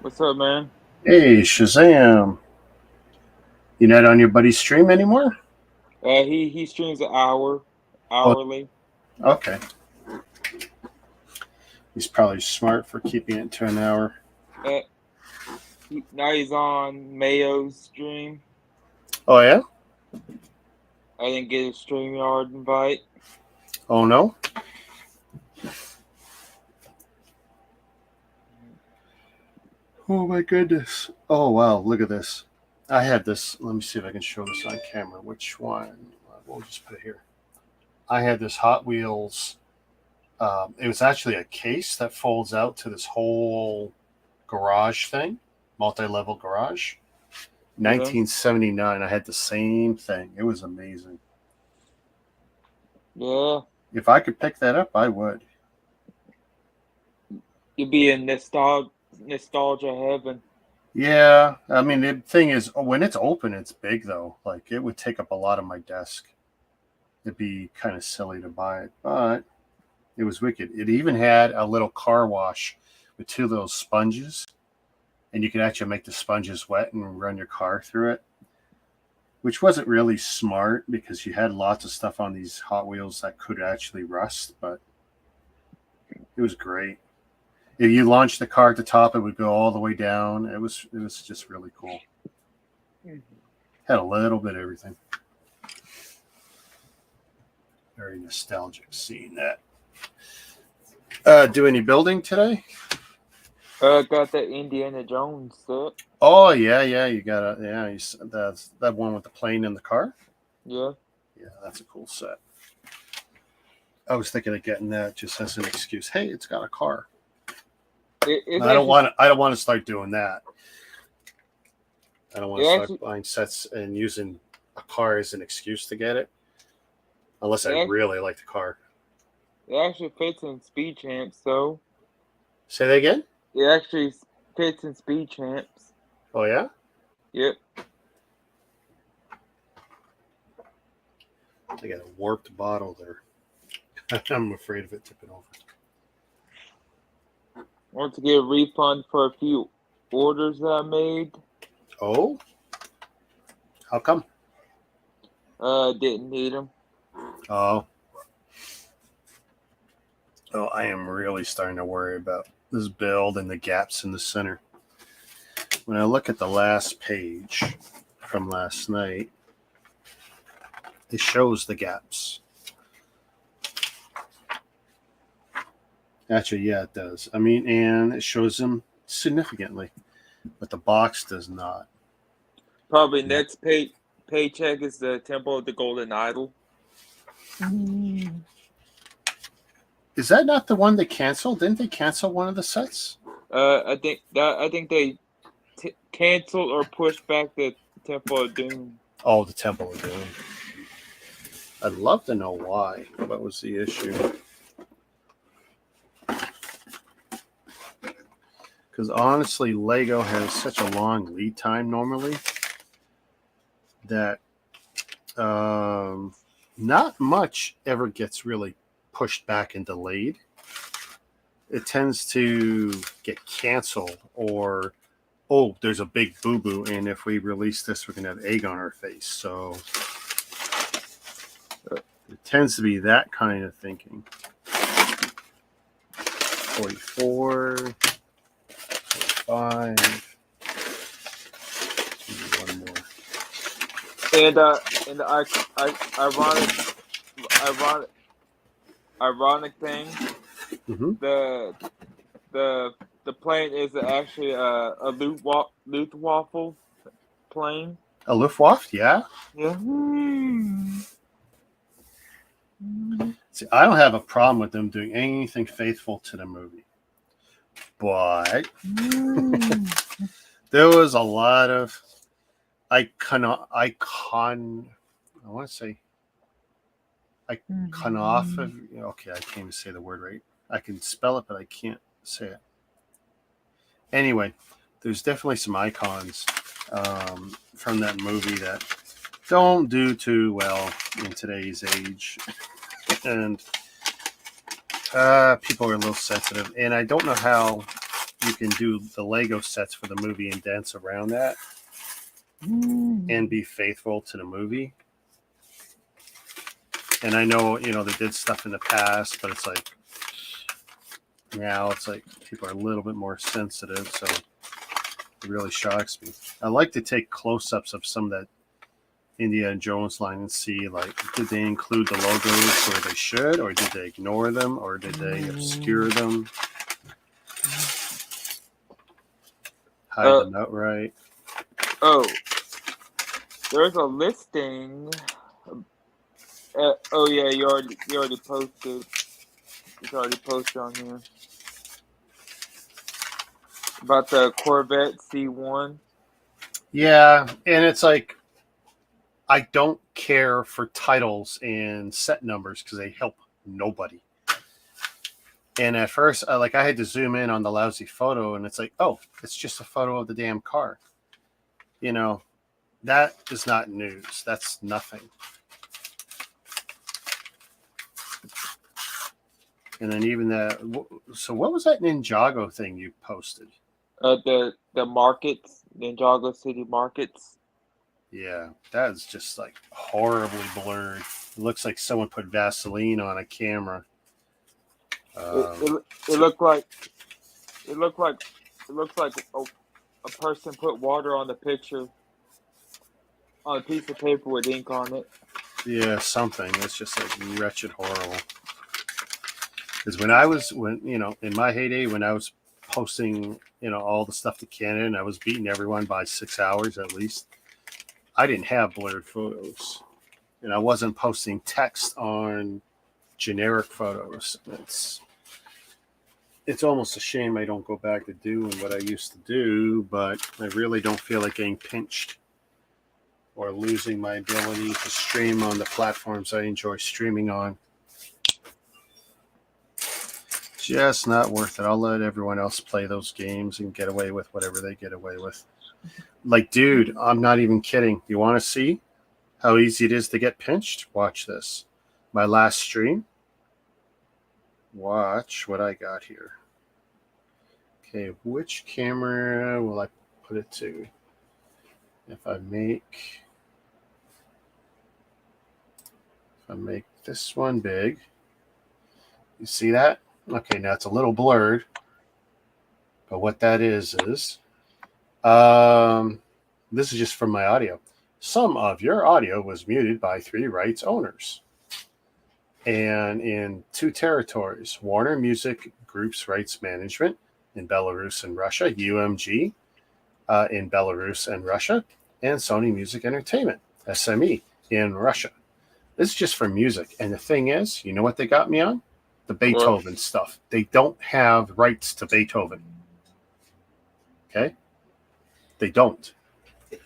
What's up, man? Hey, Shazam. You not on your buddy's stream anymore? He streams an Oh, hourly. okay. He's probably smart for keeping it to an hour. Uh, now he's on Mayo's stream. Oh, yeah? I didn't get a StreamYard invite. Oh, no? Oh, my goodness. Oh, wow. Look at this. I had this. Let me see if I can show this on camera. Which one? We'll just put it here. I had this Hot Wheels. It was actually a case that folds out to this whole garage thing, multi-level garage. Yeah, 1979. I had the same thing. It was amazing. yeah. If I could pick that up, I would. You'd be in nostalgia heaven. Yeah, I mean the thing is, when it's open, it's big though. Like it would take up a lot of my desk. It'd be kind of silly to buy it, but it was wicked. It even had a little car wash with two little sponges, and you could actually make the sponges wet and run your car through it, which wasn't really smart because you had lots of stuff on these Hot Wheels that could actually rust, but it was great. If you launched the car at the top, it would go all the way down. It was just really cool. Had a little bit of everything. Very nostalgic seeing that. Do any building today? Got that Indiana Jones set. Oh yeah, you got that's that one with the plane in the car. Yeah. Yeah, that's a cool set. I was thinking of getting that just as an excuse. Hey, it's got a car. It's I don't actually want to. I don't want to start doing that. I don't want it to start actually buying sets and using a car as an excuse to get it, unless I it actually, really like the car. it actually fits in Speed Champs though. Say that again. It actually fits in Speed Champs. Oh yeah. Yep. I got a warped bottle there. I'm afraid of it tipping over. Want to get a refund for a few orders that I made. Oh, how come? Didn't need them. Oh, I am really starting to worry about this build and the gaps in the center. When I look at the last page from last night, it shows the gaps. Actually, yeah, it does. I mean, and it shows them significantly, but the box does not. Probably Yeah. next paycheck is the Temple of the Golden Idol. Is that not the one they canceled? Didn't they cancel one of the sets? I think they canceled or pushed back the Temple of Doom. Oh, the Temple of Doom. I'd love to know why. What was the issue? Because honestly, Lego has such a long lead time normally that not much ever gets really pushed back and delayed. It tends to get canceled or, oh, there's a big boo-boo, and if we release this, we're going to have egg on our face. So it tends to be that kind of thinking. 44, 45. One more. And the ironic thing, Mm-hmm. the plane is actually a Luftwaffe plane. A Luftwaffe, yeah. Yeah. See, I don't have a problem with them doing anything faithful to the movie, but there was a lot of I want to say iconof. Okay, I can't even say the word right. I can spell it, but I can't say it. Anyway, there's definitely some icons from that movie that don't do too well in today's age, and people are a little sensitive. And I don't know how you can do the Lego sets for the movie and dance around that and be faithful to the movie. And I know, they did stuff in the past, but it's like now it's like people are a little bit more sensitive, so it really shocks me. I like to take close-ups of some of that Indiana Jones line and see, like, did they include the logos where they should, or did they ignore them, or did they obscure them, hide them outright? Oh, there's a listing. Oh yeah, you already posted. It's already posted on here about the Corvette C1. Yeah, and it's like, I don't care for titles and set numbers because they help nobody. And at first, I had to zoom in on the lousy photo, and it's like, oh, it's just a photo of the damn car. That is not news. That's nothing. And then even so what was that Ninjago thing you posted? The markets, Ninjago City markets. Yeah, that is just like horribly blurred. It looks like someone put Vaseline on a camera. It looked like a person put water on the picture on a piece of paper with ink on it. Yeah, something. It's just like wretched, horrible. Because in my heyday, when I was posting, all the stuff to Canada, and I was beating everyone by 6 hours at least, I didn't have blurred photos, and I wasn't posting text on generic photos. It's almost a shame I don't go back to doing what I used to do, but I really don't feel like getting pinched or losing my ability to stream on the platforms I enjoy streaming on. Just not worth it. I'll let everyone else play those games and get away with whatever they get away with. Like, dude, I'm not even kidding. You want to see how easy it is to get pinched? Watch this. My last stream. Watch what I got here. Okay, which camera will I put it to? If I make this one big, you see that? Okay, now it's a little blurred, but what that is this is just from my audio. Some of your audio was muted by 3 rights owners. And in 2 territories, Warner Music Group's rights management in Belarus and Russia, UMG in Belarus and Russia, and Sony Music Entertainment, SME, in Russia. This is just for music. And the thing is, you know what they got me on? The Beethoven stuff. They don't have rights to Beethoven. Okay? They don't.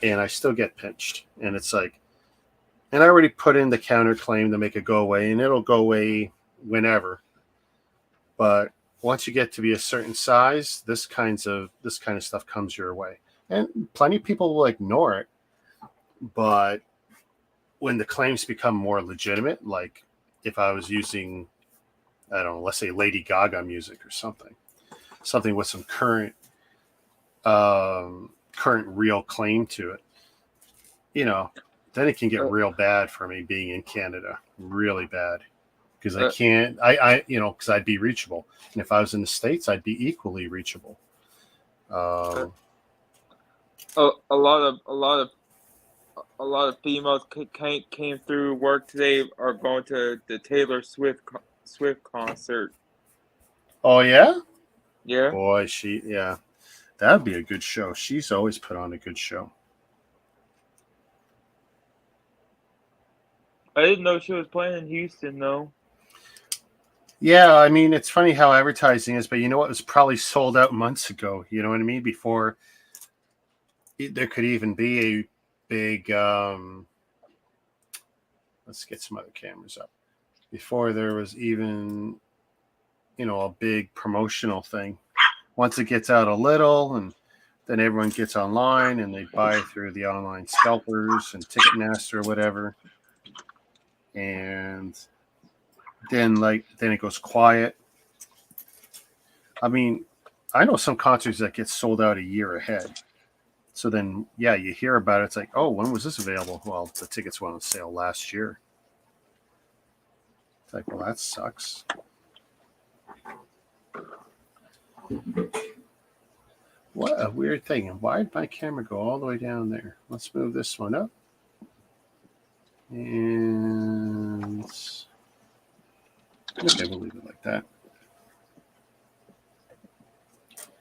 And I still get pinched. And it's like, and I already put in the counterclaim to make it go away, and it'll go away whenever. But once you get to be a certain size, this kind of stuff comes your way. And plenty of people will ignore it. But when the claims become more legitimate, like if I was using, I don't know, let's say Lady Gaga music or something with some current real claim to it, then it can get real bad for me being in Canada, really bad, because I can't, because I'd be reachable, and if I was in the States, I'd be equally reachable. A lot of females came through work today are going to the Taylor Swift concert. Oh yeah, yeah. Boy, that'd be a good show. She's always put on a good show. I didn't know she was playing in Houston though. Yeah, I mean, it's funny how advertising is, but you know what? It was probably sold out months ago. You know what I mean? Before there could even be a big, let's get some other cameras up. Before there was even, a big promotional thing. Once it gets out a little, and then everyone gets online and they buy through the online scalpers and Ticketmaster or whatever. And then it goes quiet. I mean, I know some concerts that get sold out a year ahead. So then, yeah, you hear about it. It's like, oh, when was this available? Well, the tickets went on sale last year. It's like, well, that sucks. What a weird thing. And why did my camera go all the way down there? Let's move this one up. And okay, we'll leave it like that.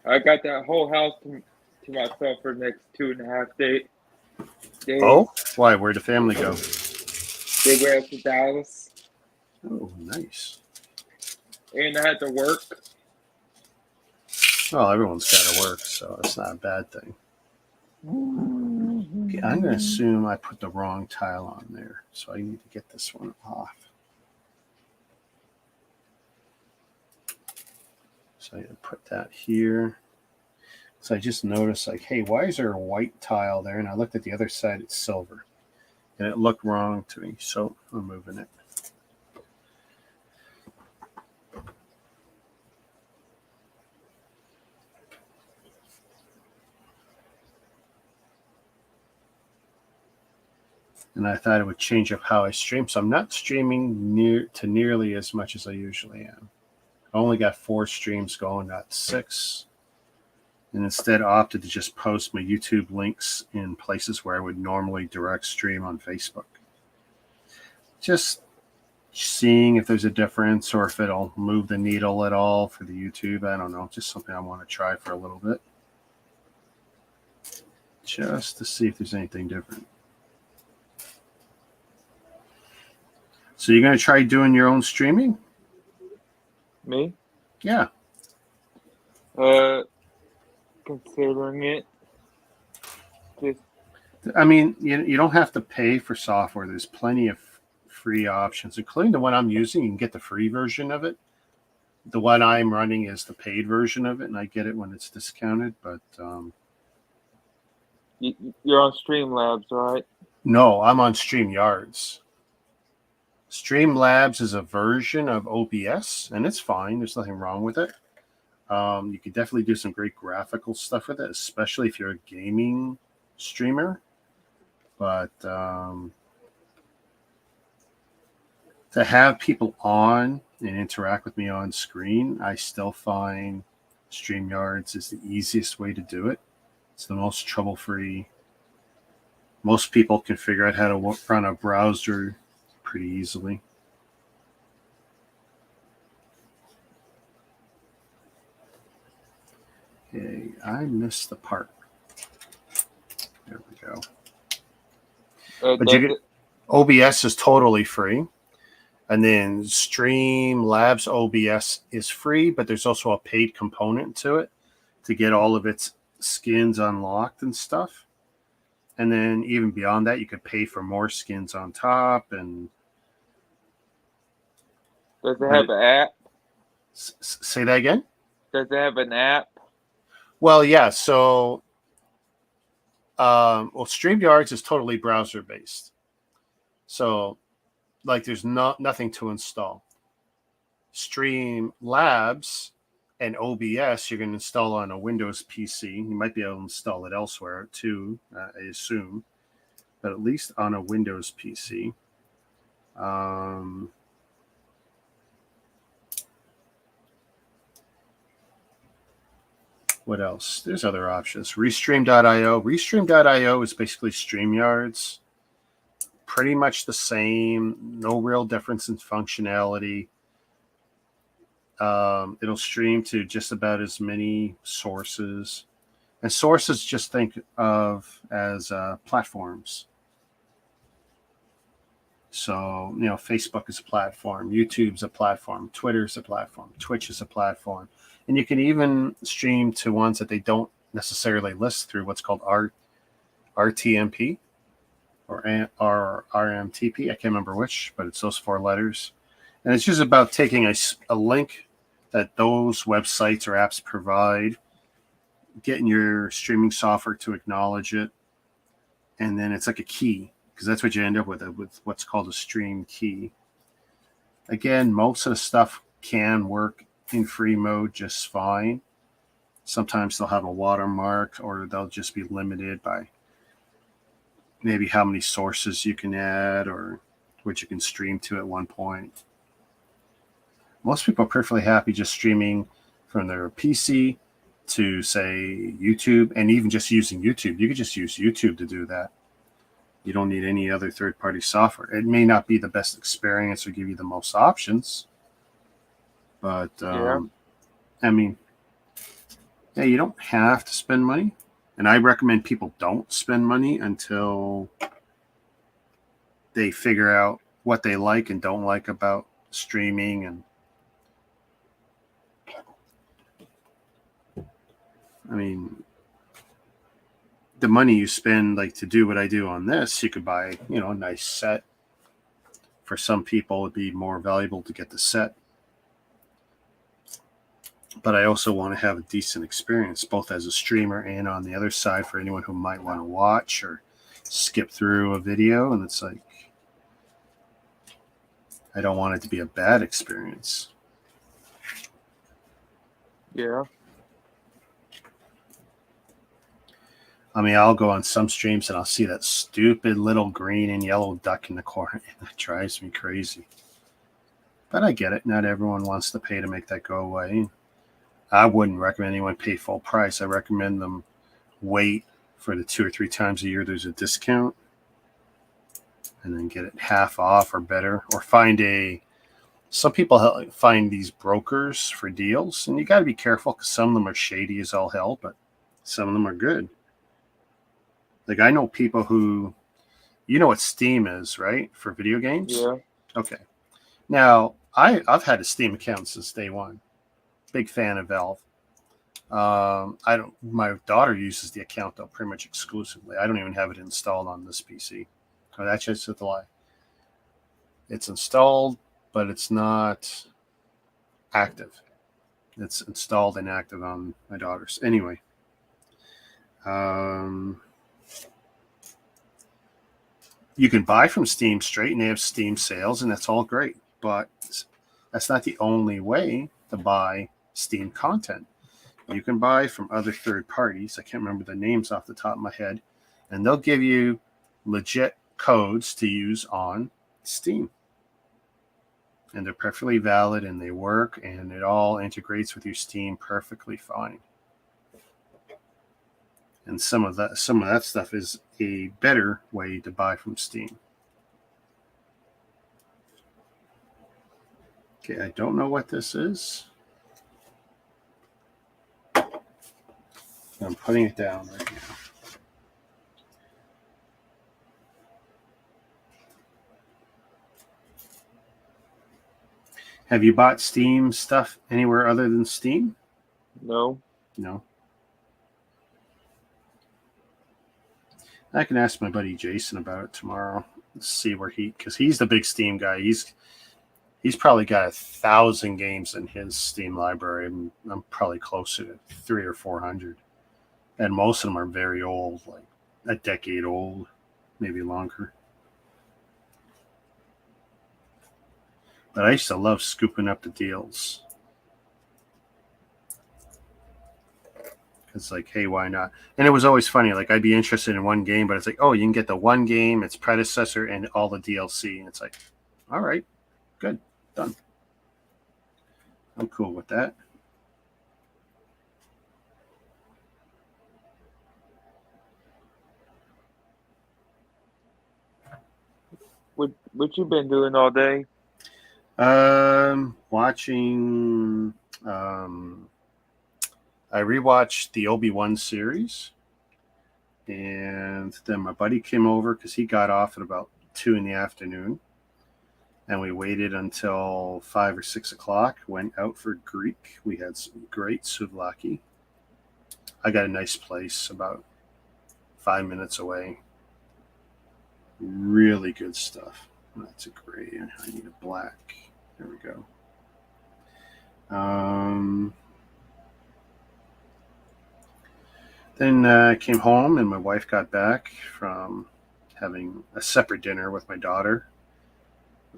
I got that whole house to myself for the next 2.5 days. Oh, why? Where'd the family go? They went to Dallas. Oh, nice. And I had to work. Well, everyone's got to work, so it's not a bad thing. Okay, I'm going to assume I put the wrong tile on there, so I need to get this one off. So I'm going to put that here. So I just noticed, like, hey, why is there a white tile there? And I looked at the other side, it's silver. And it looked wrong to me, so I'm moving it. And I thought it would change up how I stream. So I'm not streaming nearly as much as I usually am. I only got 4 streams going, not 6. And instead opted to just post my YouTube links in places where I would normally direct stream on Facebook. Just seeing if there's a difference or if it'll move the needle at all for the YouTube. I don't know. Just something I want to try for a little bit. Just to see if there's anything different. So you're going to try doing your own streaming? Me? Yeah. Considering it. Just, I mean, you don't have to pay for software. There's plenty of free options, including the one I'm using. You can get the free version of it. The one I'm running is the paid version of it, and I get it when it's discounted. But you're on Streamlabs, right? no, I'm on StreamYards. Streamlabs is a version of OBS, and it's fine. There's nothing wrong with it. You could definitely do some great graphical stuff with it, especially if you're a gaming streamer. But to have people on and interact with me on screen, I still find StreamYards is the easiest way to do it. It's the most trouble-free. Most people can figure out how to run a browser pretty easily. Okay, I missed the part. There we go. But you get, OBS is totally free. And then Streamlabs OBS is free, but there's also a paid component to it to get all of its skins unlocked and stuff. And then even beyond that, you could pay for more skins on top. And does it have an app? Say that again? Does it have an app? Well, yeah. So, StreamYards is totally browser based. So, like, there's nothing to install. Streamlabs and OBS, you're going to install on a Windows PC. You might be able to install it elsewhere too, I assume, but at least on a Windows PC. What else? There's other options. Restream.io. Restream.io is basically StreamYards. Pretty much the same. No real difference in functionality. It'll stream to just about as many sources. And sources just think of as platforms. So, Facebook is a platform. YouTube's a platform. Twitter's a platform. Twitch is a platform. And you can even stream to ones that they don't necessarily list through what's called RTMP or RMTP. I can't remember which, but it's those 4 letters. And it's just about taking a link that those websites or apps provide, getting your streaming software to acknowledge it, and then it's like a key, because that's what you end up with what's called a stream key. Again, most of the stuff can work in free mode just fine. Sometimes they'll have a watermark, or they'll just be limited by maybe how many sources you can add or what you can stream to at one point. Most people are perfectly happy just streaming from their PC to, say, YouTube, and even just using YouTube. You could just use YouTube to do that. You don't need any other third-party software. It may not be the best experience or give you the most options, but I mean, yeah, you don't have to spend money. And I recommend people don't spend money until they figure out what they like and don't like about streaming. And I mean, the money you spend, like, to do what I do on this, you could buy, a nice set. For some people, it'd be more valuable to get the set. But I also want to have a decent experience, both as a streamer and on the other side for anyone who might want to watch or skip through a video. And it's like, I don't want it to be a bad experience. Yeah. I mean, I'll go on some streams and I'll see that stupid little green and yellow duck in the corner, and that drives me crazy. But I get it. Not everyone wants to pay to make that go away. I wouldn't recommend anyone pay full price. I recommend them wait for the 2 or 3 times a year there's a discount, and then get it half off or better, or some people find these brokers for deals, and you got to be careful because some of them are shady as all hell, but some of them are good. Like, I know people who, what Steam is, right? For video games? Yeah. Okay. Now, I've had a Steam account since day one. Big fan of Valve. My daughter uses the account, though, pretty much exclusively. I don't even have it installed on this PC. Oh, that's just a lie. It's installed, but it's not active. It's installed and active on my daughter's. Anyway. You can buy from Steam straight, and they have Steam sales, and that's all great. But that's not the only way to buy Steam content. You can buy from other third parties. I can't remember the names off the top of my head. And they'll give you legit codes to use on Steam. And they're perfectly valid, and they work, and it all integrates with your Steam perfectly fine. And some of that stuff is a better way to buy from Steam. Okay, I don't know what this is. I'm putting it down right now. Have you bought Steam stuff anywhere other than Steam? No. No. I can ask my buddy Jason about it tomorrow. Let's see where because he's the big Steam guy. He's probably got 1,000 games in his Steam library. I'm probably closer to 300 or 400. And most of them are very old, like a decade old, maybe longer. But I used to love scooping up the deals. It's like, hey, why not? And it was always funny. Like, I'd be interested in one game, but it's like, oh, you can get the one game, its predecessor, and all the DLC. And it's like, all right, good, done. I'm cool with that. What you been doing all day? Watching. I rewatched the Obi-Wan series, and then my buddy came over because he got off at about 2 p.m, and we waited until 5 or 6 o'clock. Went out for Greek. We had some great souvlaki. I got a nice place about 5 minutes away. Really good stuff. That's a gray. I need a black. There we go. Then I came home, and my wife got back from having a separate dinner with my daughter.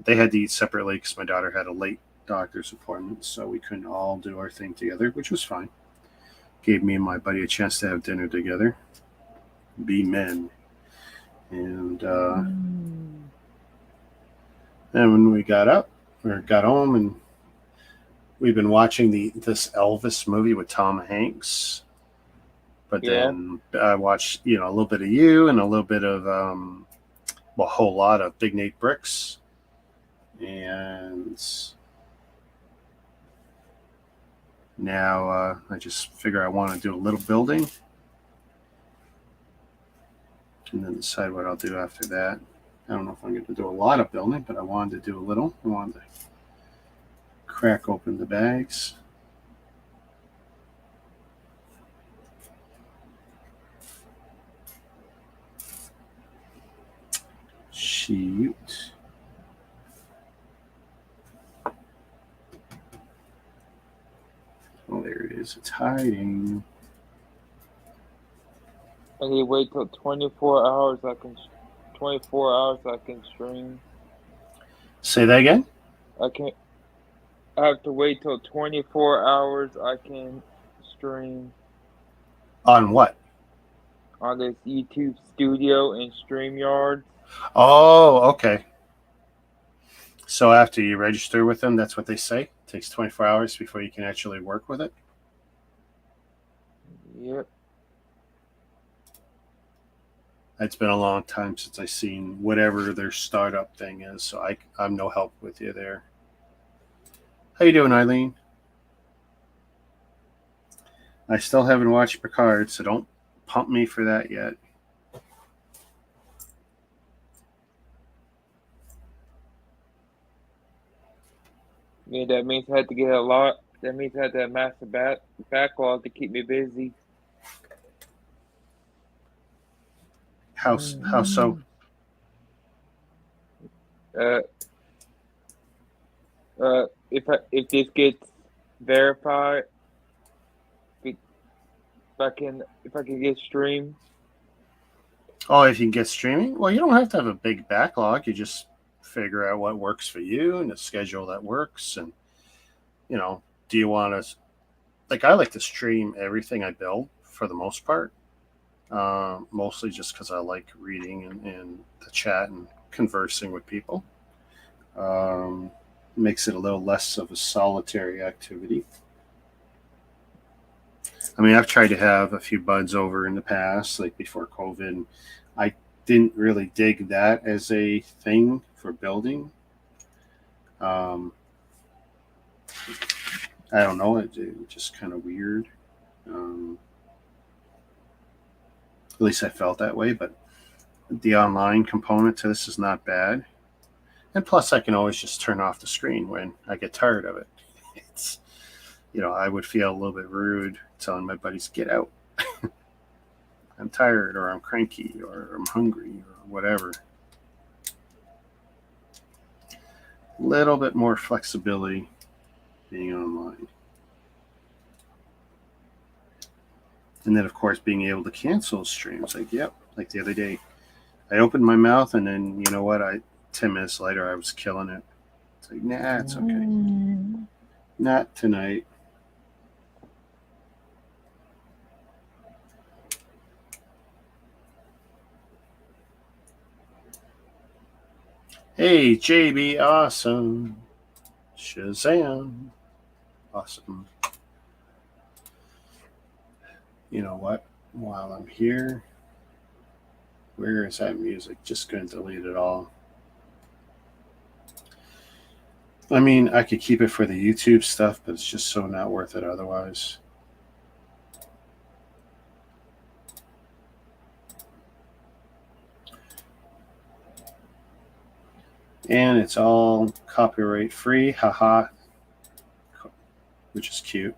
They had to eat separately because my daughter had a late doctor's appointment, so we couldn't all do our thing together, which was fine. gave me and my buddy a chance to have dinner together, be men. And then when we got home, and we've been watching this Elvis movie with Tom Hanks. But then I watched, a little bit of you and a little bit of, a whole lot of Big Nate Bricks. And now I just figure I want to do a little building and then decide what I'll do after that. I don't know if I'm going to do a lot of building, but I wanted to do a little. I wanted to crack open the bags. Shoot. Oh, there it is. It's hiding. I need to wait till 24 hours. 24 hours I can stream. Say that again? I have to wait till 24 hours I can stream. On what? On this YouTube studio and StreamYard. Oh, okay. So after you register with them, that's what they say? It takes 24 hours before you can actually work with it? Yep. It's been a long time since I've seen whatever their startup thing is, so I'm no help with you there. How you doing, Eileen? I still haven't watched Picard, so don't pump me for that yet. Yeah, that means I had to get a lot. That means I had to have massive backlog to keep me busy. How so? If this gets verified, if I can get streamed. Oh, if you can get streaming? Well, you don't have to have a big backlog. You just figure out what works for you and a schedule that works. And, do you want to, I like to stream everything I build for the most part. Mostly just because I like reading and the chat and conversing with people. Makes it a little less of a solitary activity. I mean, I've tried to have a few buds over in the past, like before COVID. I didn't really dig that as a thing for building. I don't know. It just kind of weird. At least I felt that way, but the online component to this is not bad. And plus, I can always just turn off the screen when I get tired of it. It's, I would feel a little bit rude telling my buddies, get out. I'm tired, or I'm cranky, or I'm hungry, or whatever. A little bit more flexibility being online. And then, of course, being able to cancel streams. Like the other day, I opened my mouth, and then, you know what? 10 minutes later, I was killing it. It's like, nah, it's okay. Not tonight. Hey, JB, awesome. Shazam. Awesome. You know what? While I'm here, where is that music? Just going to delete it all. I mean, I could keep it for the YouTube stuff, but it's just so not worth it otherwise. And it's all copyright free, haha, which is cute.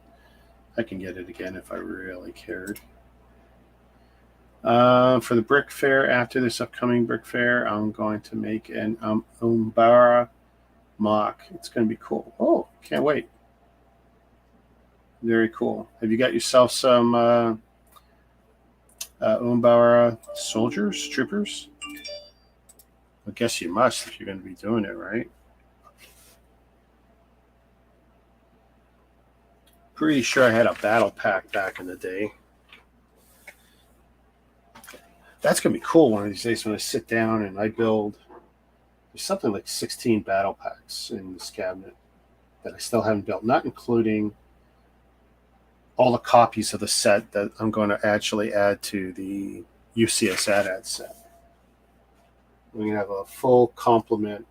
I can get it again if I really cared. For the Brick Fair, after this upcoming Brick Fair, I'm going to make an Umbara mock. It's going to be cool. Oh, can't wait. Very cool. Have you got yourself some Umbara soldiers, troopers? I guess you must if you're going to be doing it, right? Pretty sure I had a battle pack back in the day. That's going to be cool one of these days when I sit down and I build. There's something like 16 battle packs in this cabinet that I still haven't built, not including all the copies of the set that I'm going to actually add to the UCS AT-AT set. We're going to have a full complement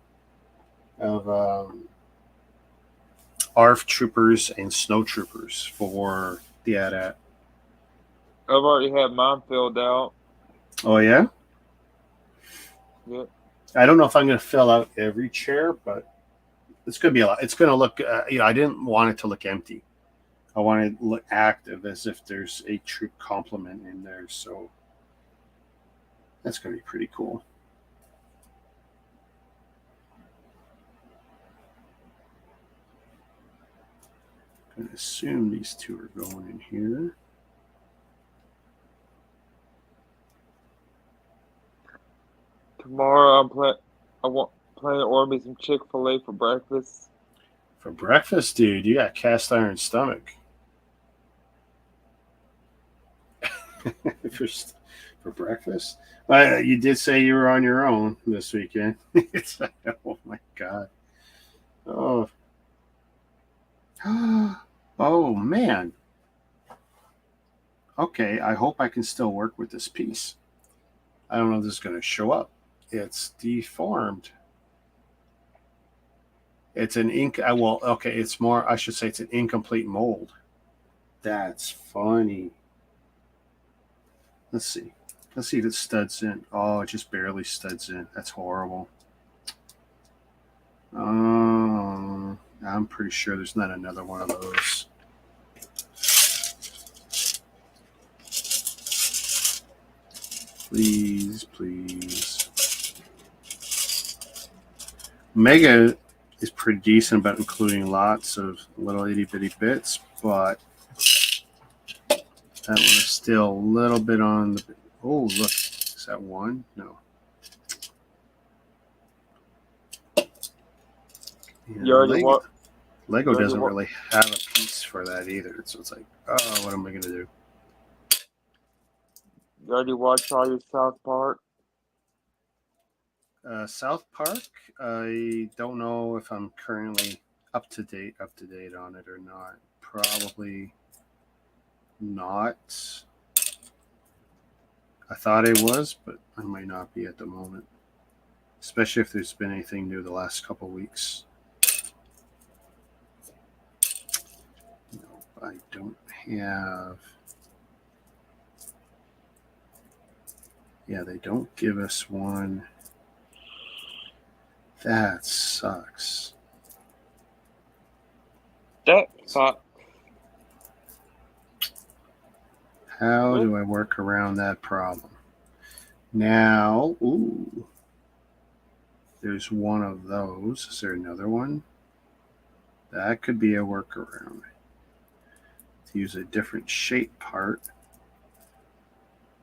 of ARF troopers and snow troopers for the AT-AT. I've already had mine filled out. Oh, yeah? Yep. I don't know if I'm going to fill out every chair, but it's going to be a lot. It's going to look, I didn't want it to look empty. I want it to look active as if there's a troop complement in there. So that's going to be pretty cool. I'm going to assume these two are going in here. Tomorrow I plan to order me some Chick-fil-A for breakfast. For breakfast, dude, you got cast iron stomach. for breakfast? You did say you were on your own this weekend. Oh my god. Oh. Oh man. Okay, I hope I can still work with this piece. I don't know if this is going to show up. It's deformed. It's an it's more, I should say it's an incomplete mold. That's funny. Let's see. Let's see if it studs in. Oh, it just barely studs in. That's horrible. I'm pretty sure there's not another one of those. Please, please. Mega is pretty decent about including lots of little itty bitty bits, but that one is still a little bit on the. Oh, look. Is that one? No. Lego doesn't really have a piece for that either. So it's like, oh, what am I going to do? You already watched all your South Park? South Park, I don't know if I'm currently up to date on it or not. Probably not. I thought I was, but I might not be at the moment. Especially if there's been anything new the last couple weeks. No, I don't have. Yeah, they don't give us one. That sucks. That sucks. How do I work around that problem? Now, ooh, there's one of those. Is there another one? That could be a workaround. To use a different shape part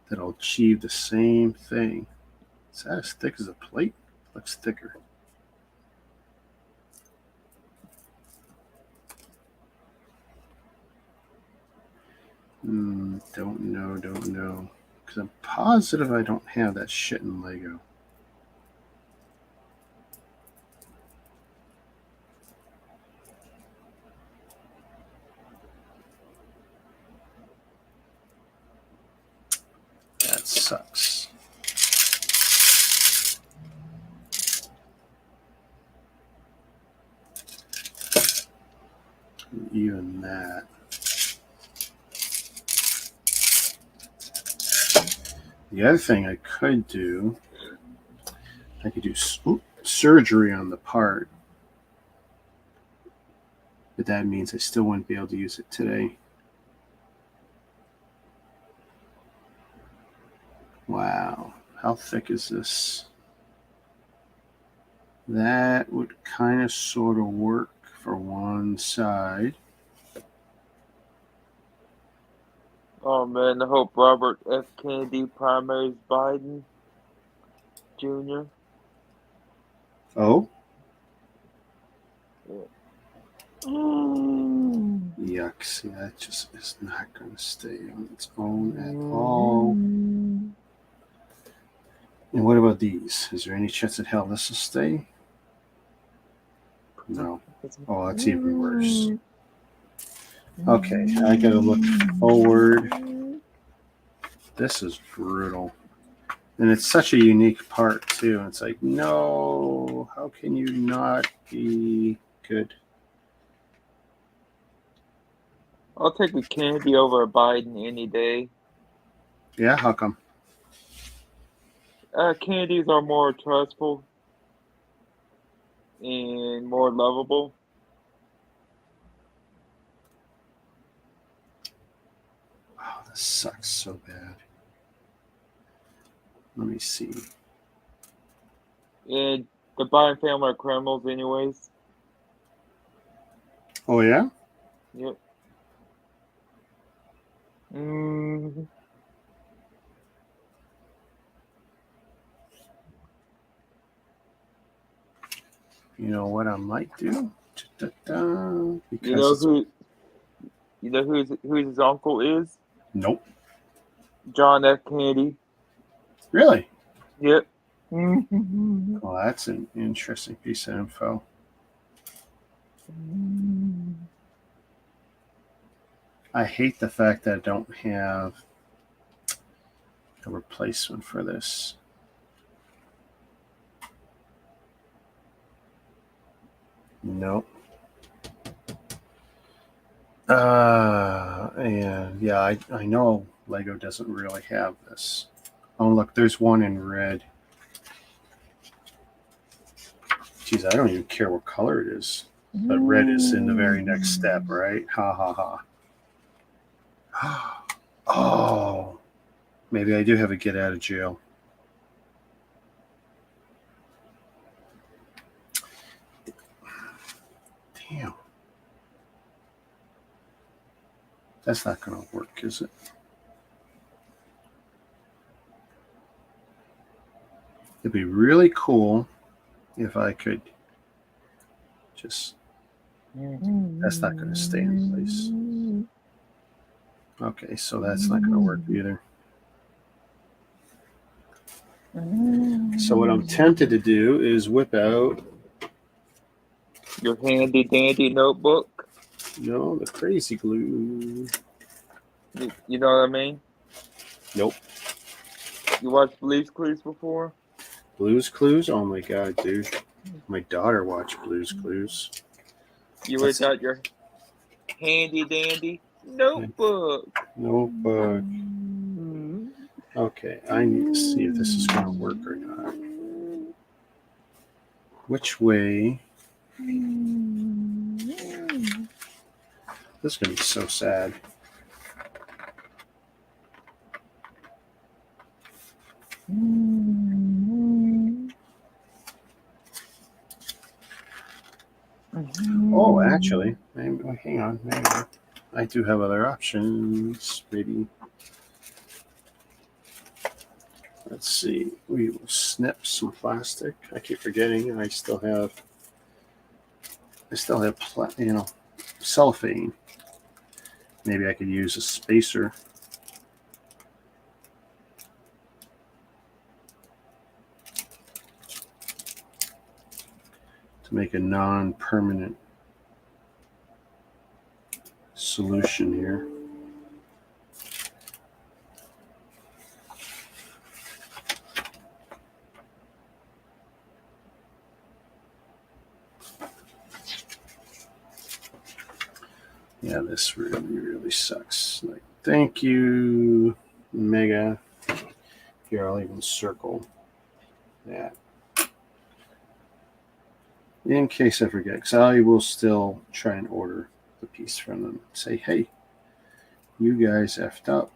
that'll achieve the same thing. Is that as thick as a plate? Looks thicker. Don't know. Because I'm positive I don't have that shit in Lego. That sucks. Even that. The other thing I could do, I could do surgery on the part. But that means I still wouldn't be able to use it today. Wow. How thick is this? That would kind of sort of work for one side. Oh man, I hope Robert F. Kennedy primaries Biden Jr. Oh? Yeah. Yuck. See, that just is not going to stay on its own at all. And what about these? Is there any chance in hell this will stay? No. Oh, that's even worse. Okay, I gotta look forward. This is brutal. And it's such a unique part, too. And it's like, no, how can you not be good? I'll take a Kennedy over a Biden any day. Yeah, how come? Kennedys are more trustful and more lovable. Oh, this sucks so bad. Let me see. And the Biden family are criminals anyways. Oh, yeah? Yep. Mm. You know what I might do? You know who his uncle is? Nope. John F. Kennedy. Really? Yep. Well, that's an interesting piece of info. I hate the fact that I don't have a replacement for this. Nope. And yeah, I know Lego doesn't really have this. Oh, look, there's one in red. Geez, I don't even care what color it is. But red is in the very next step, right? Ha ha ha. Oh, maybe I do have a get out of jail. Damn. That's not going to work, is it? It'd be really cool if I could just... That's not going to stay in place. Okay, so that's not going to work either. So what I'm tempted to do is whip out... Your handy dandy notebook. No, the crazy glue. You know what I mean? Nope. You watched Blue's Clues before? Blue's Clues? Oh my god, dude. My daughter watched Blue's Clues. You whipped out your handy dandy notebook. Notebook. Okay, I need to see if this is going to work or not. Which way? This is going to be so sad. Oh, actually, maybe, hang on. Maybe I do have other options. Maybe. Let's see. We will snip some plastic. I keep forgetting. I still have cellophane. Maybe I could use a spacer. To make a non-permanent solution here. Yeah, this really, really sucks. Like, thank you, Mega. Here, I'll even circle that. In case I forget, because I will still try and order the piece from them. Say, hey, you guys effed up.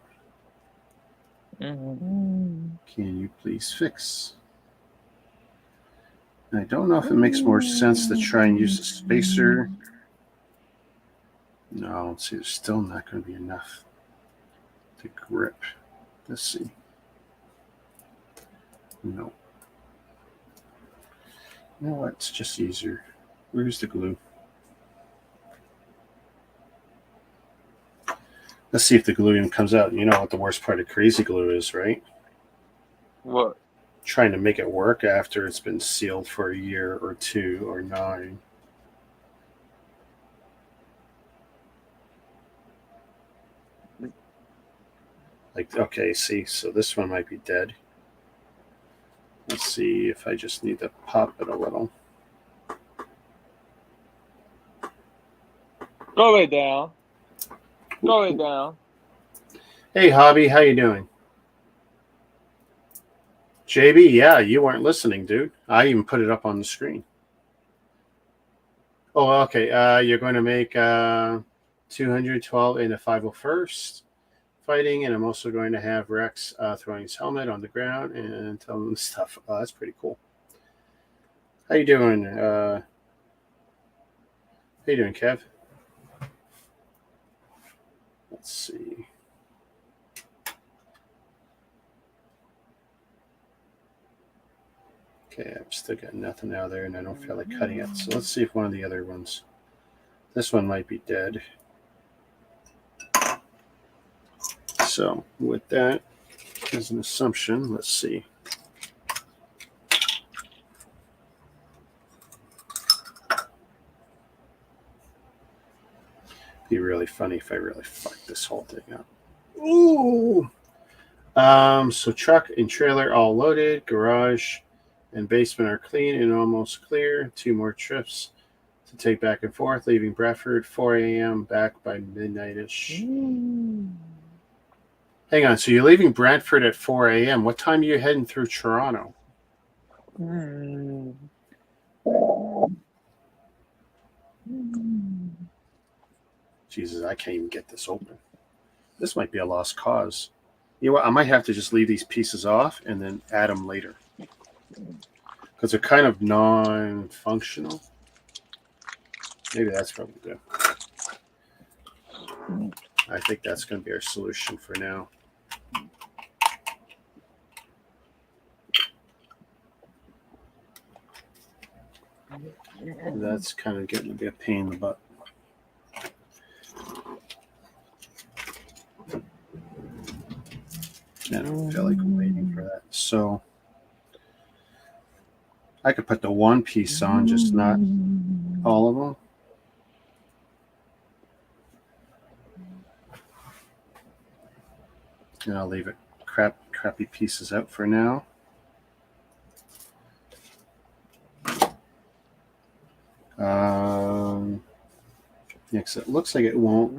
Can you please fix? And I don't know if it makes more sense to try and use a spacer. No, see, there's still not going to be enough to grip. Let's see. No. You know what? It's just easier. Where's the glue? Let's see if the glue even comes out. You know what the worst part of crazy glue is, right? What? Trying to make it work after it's been sealed for a year or 2 or 9. Like, okay, see, so this one might be dead. Let's see if I just need to pop it a little. Go lay down. Go lay down. Hey, Hobby, how you doing? JB, yeah, you weren't listening, dude. I even put it up on the screen. Oh, okay. You're going to make 212 in a 501st fighting, and I'm also going to have Rex throwing his helmet on the ground and telling him stuff. Oh, that's pretty cool. How you doing? How you doing, Kev? Let's see. Okay, I've still got nothing out there, and I don't feel like cutting it. So let's see if one of the other ones. This one might be dead. So with that as an assumption, let's see. Be really funny if I really fuck this whole thing up. Ooh. So truck and trailer all loaded. Garage and basement are clean and almost clear. 2 more trips to take back and forth, leaving Bradford 4 a.m. back by midnight-ish. Hang on, so you're leaving Brantford at 4 a.m. What time are you heading through Toronto? Jesus, I can't even get this open. This might be a lost cause. You know what? I might have to just leave these pieces off and then add them later. Because they're kind of non-functional. Maybe that's what we'll do. I think that's going to be our solution for now. That's kind of getting to be a pain in the butt. I don't feel like waiting for that. So I could put the one piece on, just not all of them. And I'll leave it crappy pieces out for now. Yeah, 'cause it looks like it won't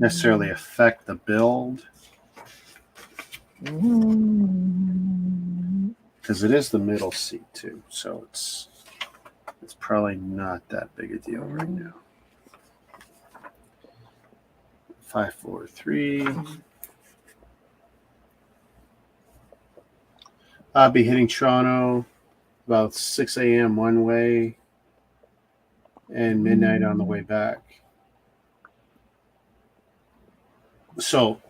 necessarily affect the build. Because it is the middle seat too, so it's probably not that big a deal right now. 543. I'll be hitting Toronto about 6 a.m. one way and midnight on the way back. So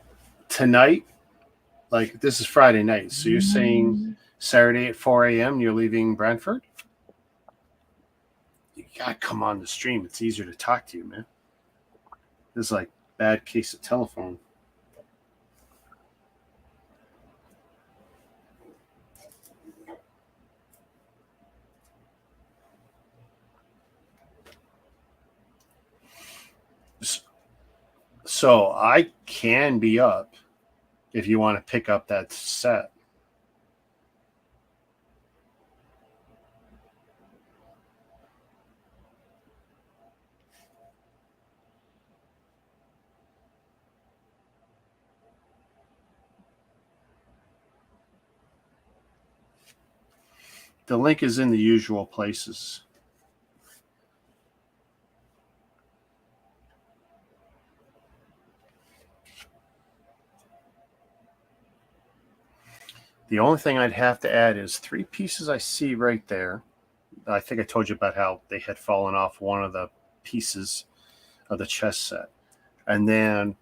tonight, like this is Friday night, so you're saying Saturday at 4 a.m. you're leaving Brantford? You gotta come on the stream. It's easier to talk to you, man. This is like bad case of telephone. So I can be up if you want to pick up that set. The link is in the usual places. The only thing I'd have to add is 3 pieces I see right there. I think I told you about how they had fallen off one of the pieces of the chest set. And then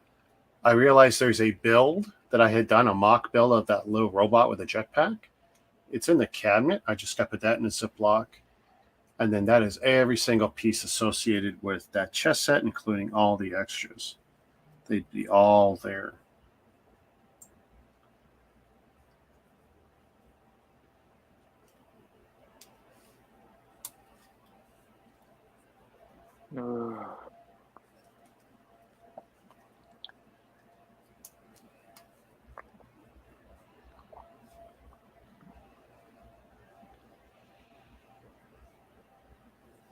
I realized there's a build that I had done, a mock build of that little robot with a jetpack. It's in the cabinet. I just got to put that in a Ziploc. And then that is every single piece associated with that chess set, including all the extras. they'd be all there.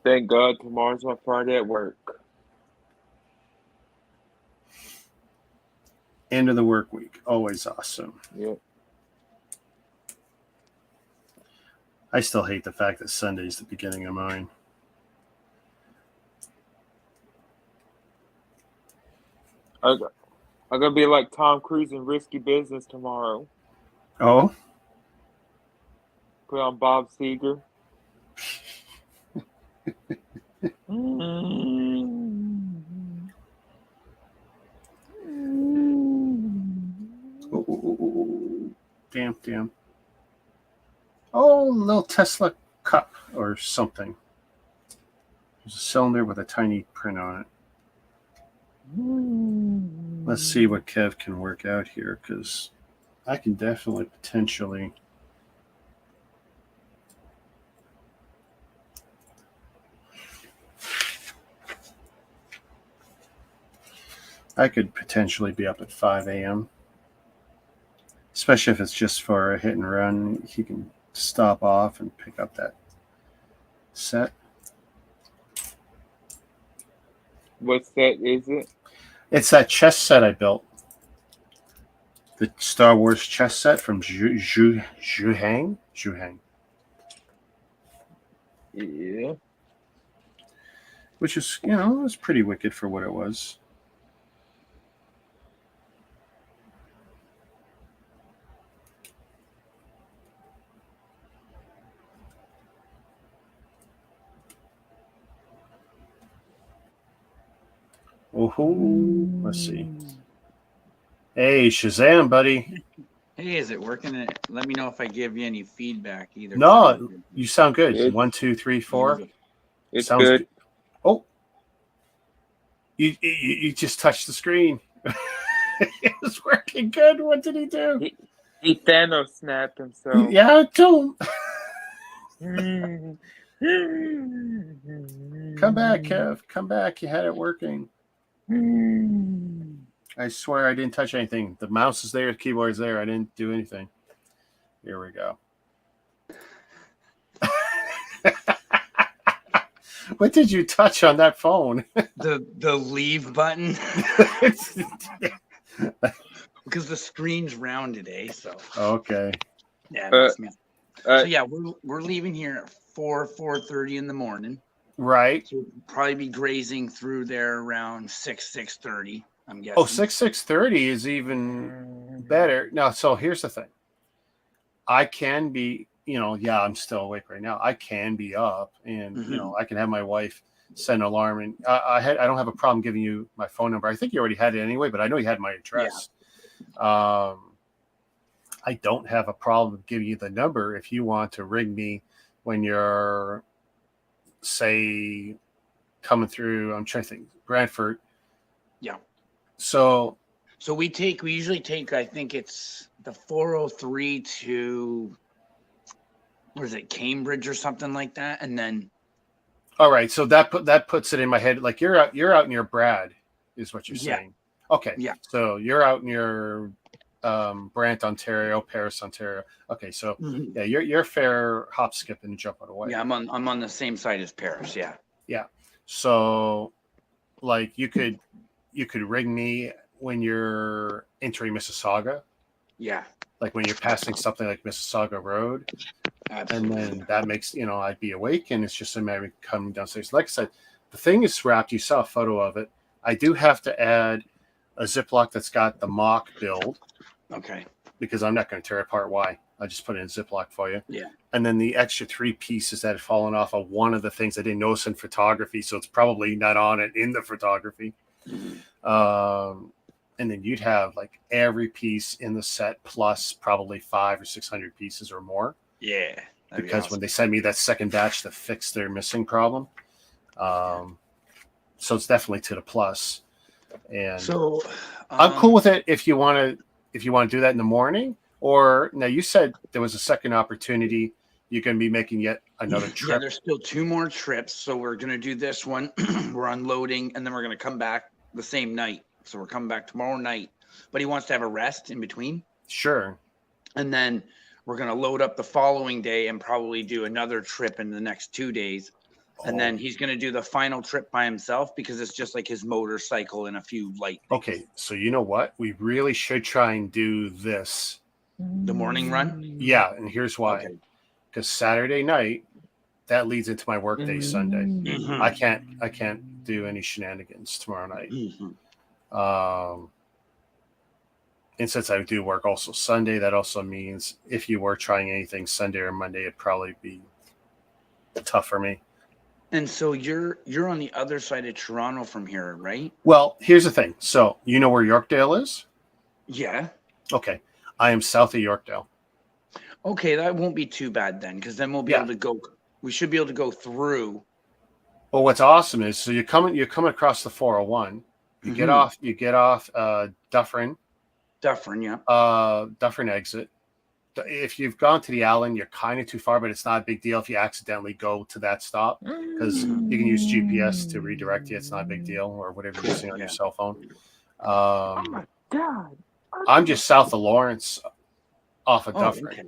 Thank God tomorrow's my Friday at work. End of the work week. Always awesome. Yep. I still hate the fact that Sunday's the beginning of mine. I'm gonna be like Tom Cruise in Risky Business tomorrow. Oh? Put on Bob Seger. Oh, damn. Oh, little Tesla cup or something. There's a cylinder with a tiny print on it. Let's see what Kev can work out here, because I can definitely potentially... I could potentially be up at 5 a.m. Especially if it's just for a hit and run. He can stop off and pick up that set. What set is it? It's that chess set I built. The Star Wars chess set from Zhuhang. Yeah. Which is, it was pretty wicked for what it was. Oh, let's see. Hey, Shazam, buddy. Hey, is it working? Let me know if I give you any feedback either. No, you sound good. It's, 1, 2, 3, 4. It's Sounds good. Oh, you just touched the screen. It was working good. What did he do? He Thanos snapped himself. Yeah, don't. Come back, Kev. Come back. You had it working. I swear I didn't touch anything. The mouse is there. The keyboard is there. I didn't do anything. Here we go. What did you touch on that phone? The leave button. Because the screen's round today, so. Okay. Yeah. So yeah, we're leaving here at 4:30 in the morning. Right. So we'll probably be grazing through there around 6:30. I'm guessing. Oh, 6:30 is even better. No, so here's the thing. I can be, I'm still awake right now. I can be up, and I can have my wife send an alarm, and I don't have a problem giving you my phone number. I think you already had it anyway, but I know you had my address. Yeah. I don't have a problem giving you the number if you want to ring me when you're, say, coming through. I'm trying to think, Brantford. Yeah. So we usually take, I think it's the 403 to, what is it, Cambridge or something like that, and then. All right, so that puts it in my head. Like you're out near Brad, is what you're saying. Okay. Yeah. So you're out near Brant, Ontario, Paris, Ontario. Okay, so yeah, you're fair hop, skip, and jump out away. Yeah, I'm on the same side as Paris. Yeah. Yeah. So, like you could ring me when you're entering Mississauga. Yeah. Like when you're passing something like Mississauga Road. Absolutely. And then that makes, I'd be awake, and it's just a matter of coming downstairs. Like I said, the thing is wrapped. You saw a photo of it. I do have to add a Ziploc that's got the mock build. Okay. Because I'm not going to tear it apart. Why? I just put it in Ziploc for you. Yeah. And then the extra 3 pieces that had fallen off of one of the things I didn't notice in photography, so it's probably not on it in the photography. And then you'd have like every piece in the set plus probably 500 or 600 pieces or more. Yeah. Because awesome. When they send me that second batch to fix their missing problem. So it's definitely to the plus. And So I'm cool with it if you want to do that in the morning. Or now you said there was a second opportunity. You're going to be making yet another trip. Yeah, there's still 2 more trips. So we're going to do this one. We're unloading and then we're going to come back the same night. So we're coming back tomorrow night, but he wants to have a rest in between. Sure. And then we're going to load up the following day and probably do another trip in the next 2 days. And then he's going to do the final trip by himself because it's just like his motorcycle and a few light things. Okay. So you know what? We really should try and do this. The morning run? Yeah. And here's why. Okay. Because Saturday night, that leads into my workday Sunday. Mhm. I can't do any shenanigans tomorrow night. Mhm. And since I do work also Sunday, that also means if you were trying anything Sunday or Monday, it'd probably be tough for me. And so you're on the other side of Toronto from here, right? Well, here's the thing. So you know where Yorkdale is? Yeah. Okay. I am south of Yorkdale. Okay, that won't be too bad then, because then we'll be able to go. We should be able to go through. Well, what's awesome is so you're coming across the 401. You get off Dufferin. Dufferin, yeah. Dufferin exit. If you've gone to the Allen, you're kind of too far, but it's not a big deal if you accidentally go to that stop because you can use GPS to redirect you. It's not a big deal, or whatever you're using on your cell phone. Oh my God. I'm just south of Lawrence off of Dufferin. Okay.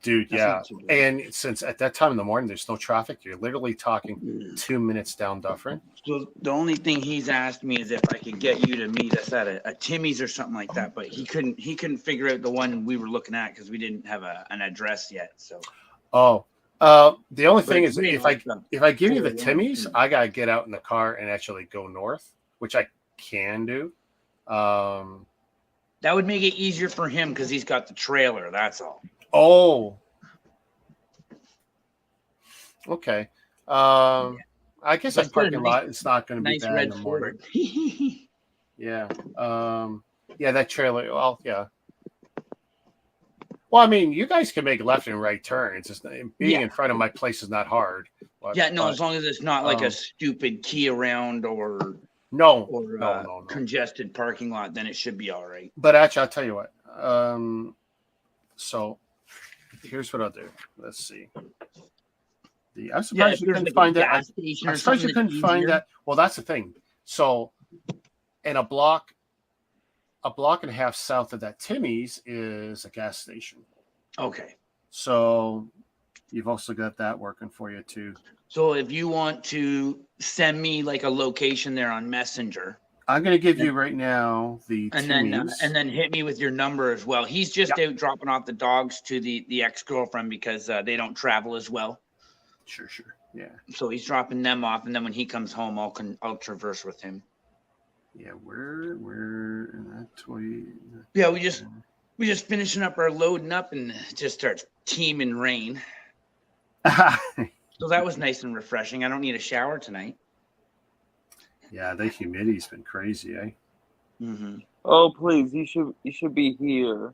Dude, That's yeah. not too bad. And since at that time in the morning there's no traffic, you're literally talking 2 minutes down Dufferin. So the only thing he's asked me is if I could get you to meet us at a Timmy's or something like that, but he couldn't figure out the one we were looking at because we didn't have an address yet. So the only thing is But if I give you the Timmy's, I gotta get out in the car and actually go north, which I can do. that would make it easier for him because he's got the trailer. That's all. Oh, okay. I guess that parking lot is not going to be Nice bad in red the morning. Ford. Yeah. Yeah, that trailer. Well, yeah. Well, I mean, you guys can make left and right turns. It's being in front of my place is not hard. But, Yeah, no, as long as it's not like a stupid key around or no, congested parking lot, then it should be all right. But actually, I'll tell you what. So here's what I'll do. Let's see. I'm surprised you couldn't find that. I'm surprised you couldn't find that. Well, that's the thing. So, in a block and a half south of that Timmy's is a gas station. Okay. So, you've also got that working for you too. So, if you want to send me like a location there on Messenger, I'm going to give you right now the Timmy's. and then hit me with your number as well. He's just out dropping off the dogs to the ex-girlfriend because they don't travel as well. Sure. Yeah. So he's dropping them off, and then when he comes home, I'll traverse with him. Yeah, we're in that toy. Yeah, we just finishing up our loading up, and it just starts teeming rain. So that was nice and refreshing. I don't need a shower tonight. Yeah, the humidity's been crazy, eh? Mm-hmm. Oh please, you should be here.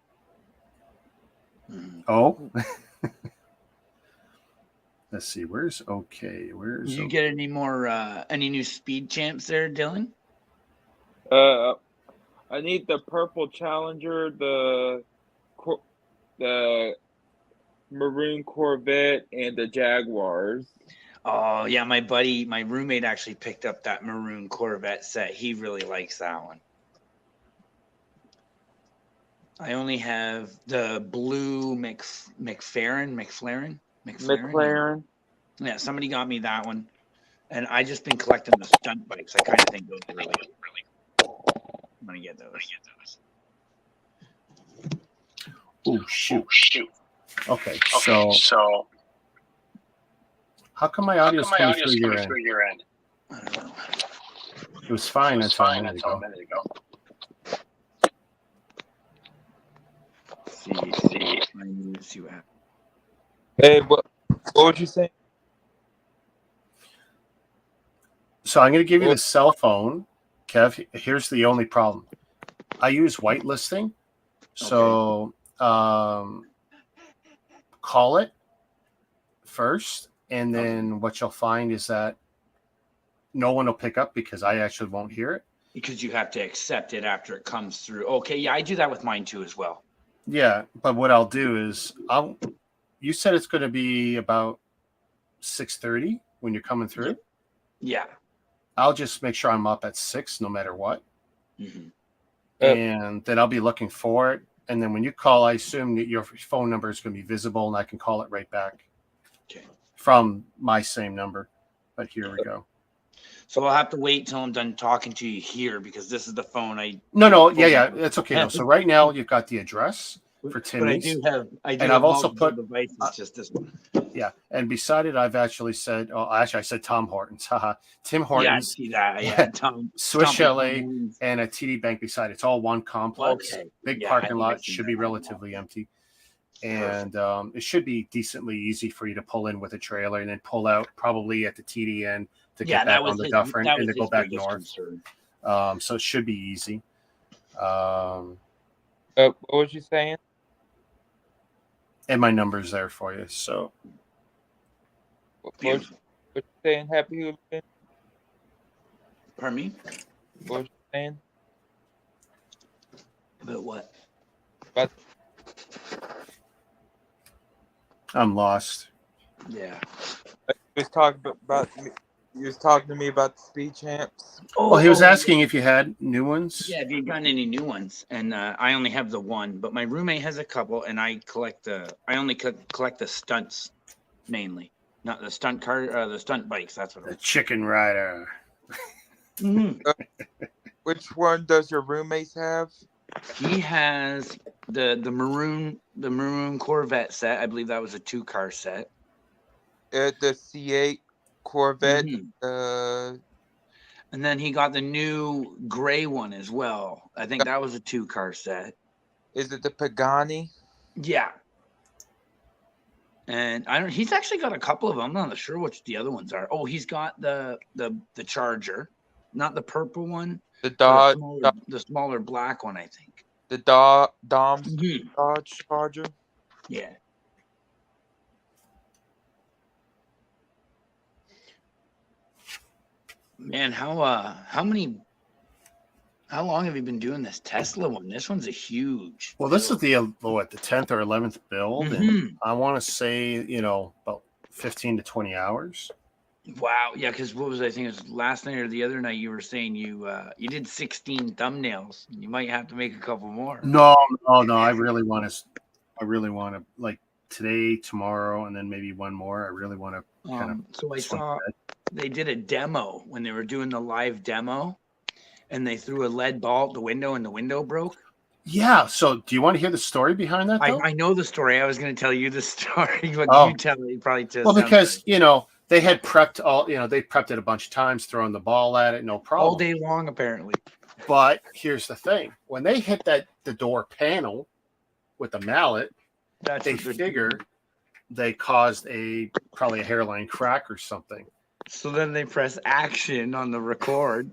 Mm-hmm. Oh. Let's see. Where's okay? Where's Did you get any more any new speed champs there, Dylan? I need the purple Challenger, the maroon Corvette, and the Jaguars. Oh yeah, my roommate actually picked up that maroon Corvette set. He really likes that one. I only have the blue McLaren. Yeah, somebody got me that one, and I just been collecting the stunt bikes. I kind of think those are really cool. I'm gonna get those. Oh shoot! Okay, so how come my audio's coming through your end? I don't know. It was fine until a minute ago. See what happens. Hey, what would you say? So I'm going to give you the cell phone, Kev. Here's the only problem. I use whitelisting, so call it first, and then what you'll find is that no one will pick up because I actually won't hear it. Because you have to accept it after it comes through. Okay, yeah, I do that with mine too as well. Yeah, but what I'll do is you said it's going to be about 6:30 when you're coming through. Yeah. I'll just make sure I'm up at 6 no matter what. Mm-hmm. And then I'll be looking for it. And then when you call, I assume that your phone number is going to be visible and I can call it right back. Okay. From my same number. But here we go. So I'll have to wait till I'm done talking to you here because this is the phone I. No, yeah, that's okay. Though. So right now you've got the address for Timmy's. But I do and have I've also put devices, just this one. Yeah, and beside it, I've actually said, I said Tom Hortons, haha, Tim Yeah, I Hortons, see that. Yeah, Tom. Swiss Chalet, Tom. and a TD Bank beside it. It's all one complex. Okay. Big Yeah, I parking think lot I've seen should that be one. relatively empty, and it should be decently easy for you to pull in with a trailer and then pull out probably at the TD end to get back on the Dufferin and to go back north. So it should be easy. What was you saying? And my number's there for you. So What you saying? Happy Hooligan? Pardon me? What was you saying? About what? About I'm lost. Yeah. you was talking about you was talking to me about the speed champs. Well, he was asking if you had new ones. Yeah, have you gotten any new ones? And I only have the one, but my roommate has a couple, and I only collect the stunts mainly, not the stunt car, the stunt bikes. That's what. The Chicken Rider. Which one does your roommates have? He has the maroon Corvette set. I believe that was a 2-car set. The C8 Corvette. And then he got the new gray one as well. I think that was a 2-car set. Is it the Pagani? Yeah. And he's actually got a couple of them. I'm not sure which the other ones are. Oh, he's got the Charger, not the purple one. The Dodge, the smaller black one, I think. The Dom's Dodge Charger. Yeah. Man, how long have you been doing this Tesla one? This one's a huge. Well, this is the 10th or 11th build, and I want to say about 15 to 20 hours. Wow, yeah, because what was I think it was last night or the other night you were saying you did 16 thumbnails. You might have to make a couple more. No, I really want to like today, tomorrow, and then maybe one more. I really want to kind of. So I saw they did a demo when they were doing the live demo, and they threw a lead ball at the window, and the window broke. Yeah. So, do you want to hear the story behind that? I know the story. I was going to tell you the story, but you tell it. Probably tell. Well, because they had prepped they prepped it a bunch of times, throwing the ball at it, no problem, all day long, apparently. But here's the thing: when they hit the door panel with the mallet, they figure they caused probably a hairline crack or something. So then they press action on the record.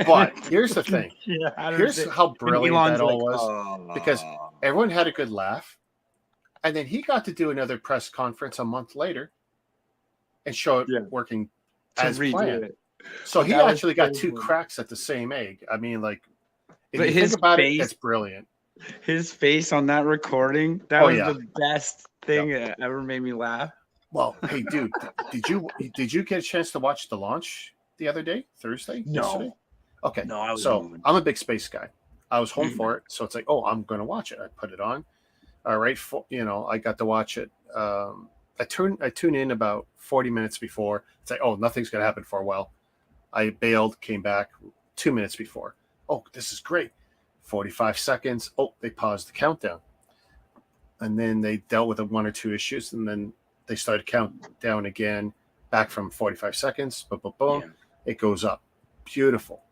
But here's the thing. Here's how brilliant that all was. Because everyone had a good laugh. And then he got to do another press conference a month later and show it working as planned. So he actually got 2 cracks at the same egg. I mean, like, if you think about it, it's brilliant. His face on that recording, that was the best thing that ever made me laugh. Well, hey, dude, did you get a chance to watch the launch the other day, Thursday? No. Yesterday? Okay. No, I was moving. I'm a big space guy. I was home for it, so it's like, I'm going to watch it. I put it on. All right, I got to watch it. I tune in about 40 minutes before. It's like, nothing's going to happen for a while. I bailed, came back 2 minutes before. Oh, this is great. 45 seconds. Oh, they paused the countdown. And then they dealt with 1 or 2 issues, and then they started countdown again, back from 45 seconds. Boom, boom, boom. Yeah. It goes up. Beautiful.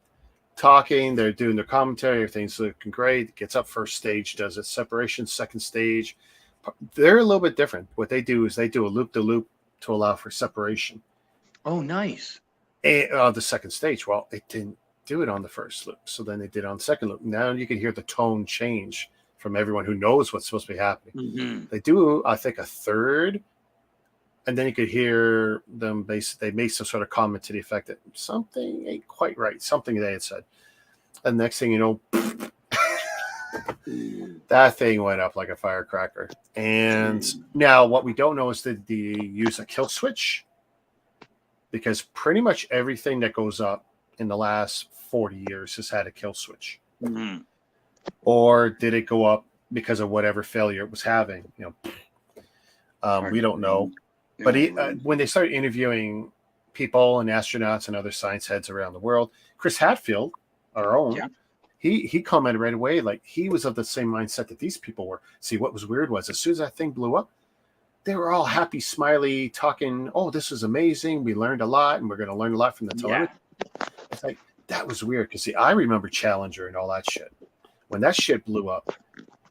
Talking, they're doing their commentary, everything's looking great. It gets up first stage, does its separation, second stage. They're a little bit different. What they do is they do a loop-to-loop to allow for separation. Oh, nice. And the second stage, well, they didn't do it on the first loop. So then they did it on the second loop. Now you can hear the tone change from everyone who knows what's supposed to be happening. They do, I think, a third And then you could hear them they made some sort of comment to the effect that something ain't quite right, something they had said. And next thing you know, that thing went up like a firecracker. And now what we don't know is did they use a kill switch? Because pretty much everything that goes up in the last 40 years has had a kill switch. Mm-hmm. Or did it go up because of whatever failure it was having? We don't know. But when they started interviewing people and astronauts and other science heads around the world, Chris Hadfield, our own, he commented right away, like he was of the same mindset that these people were. See, what was weird was as soon as that thing blew up, they were all happy, smiley, talking, oh, this is amazing. We learned a lot, and we're going to learn a lot from the telemetry. Yeah. It's like, that was weird, because see, I remember Challenger and all that shit. When that shit blew up,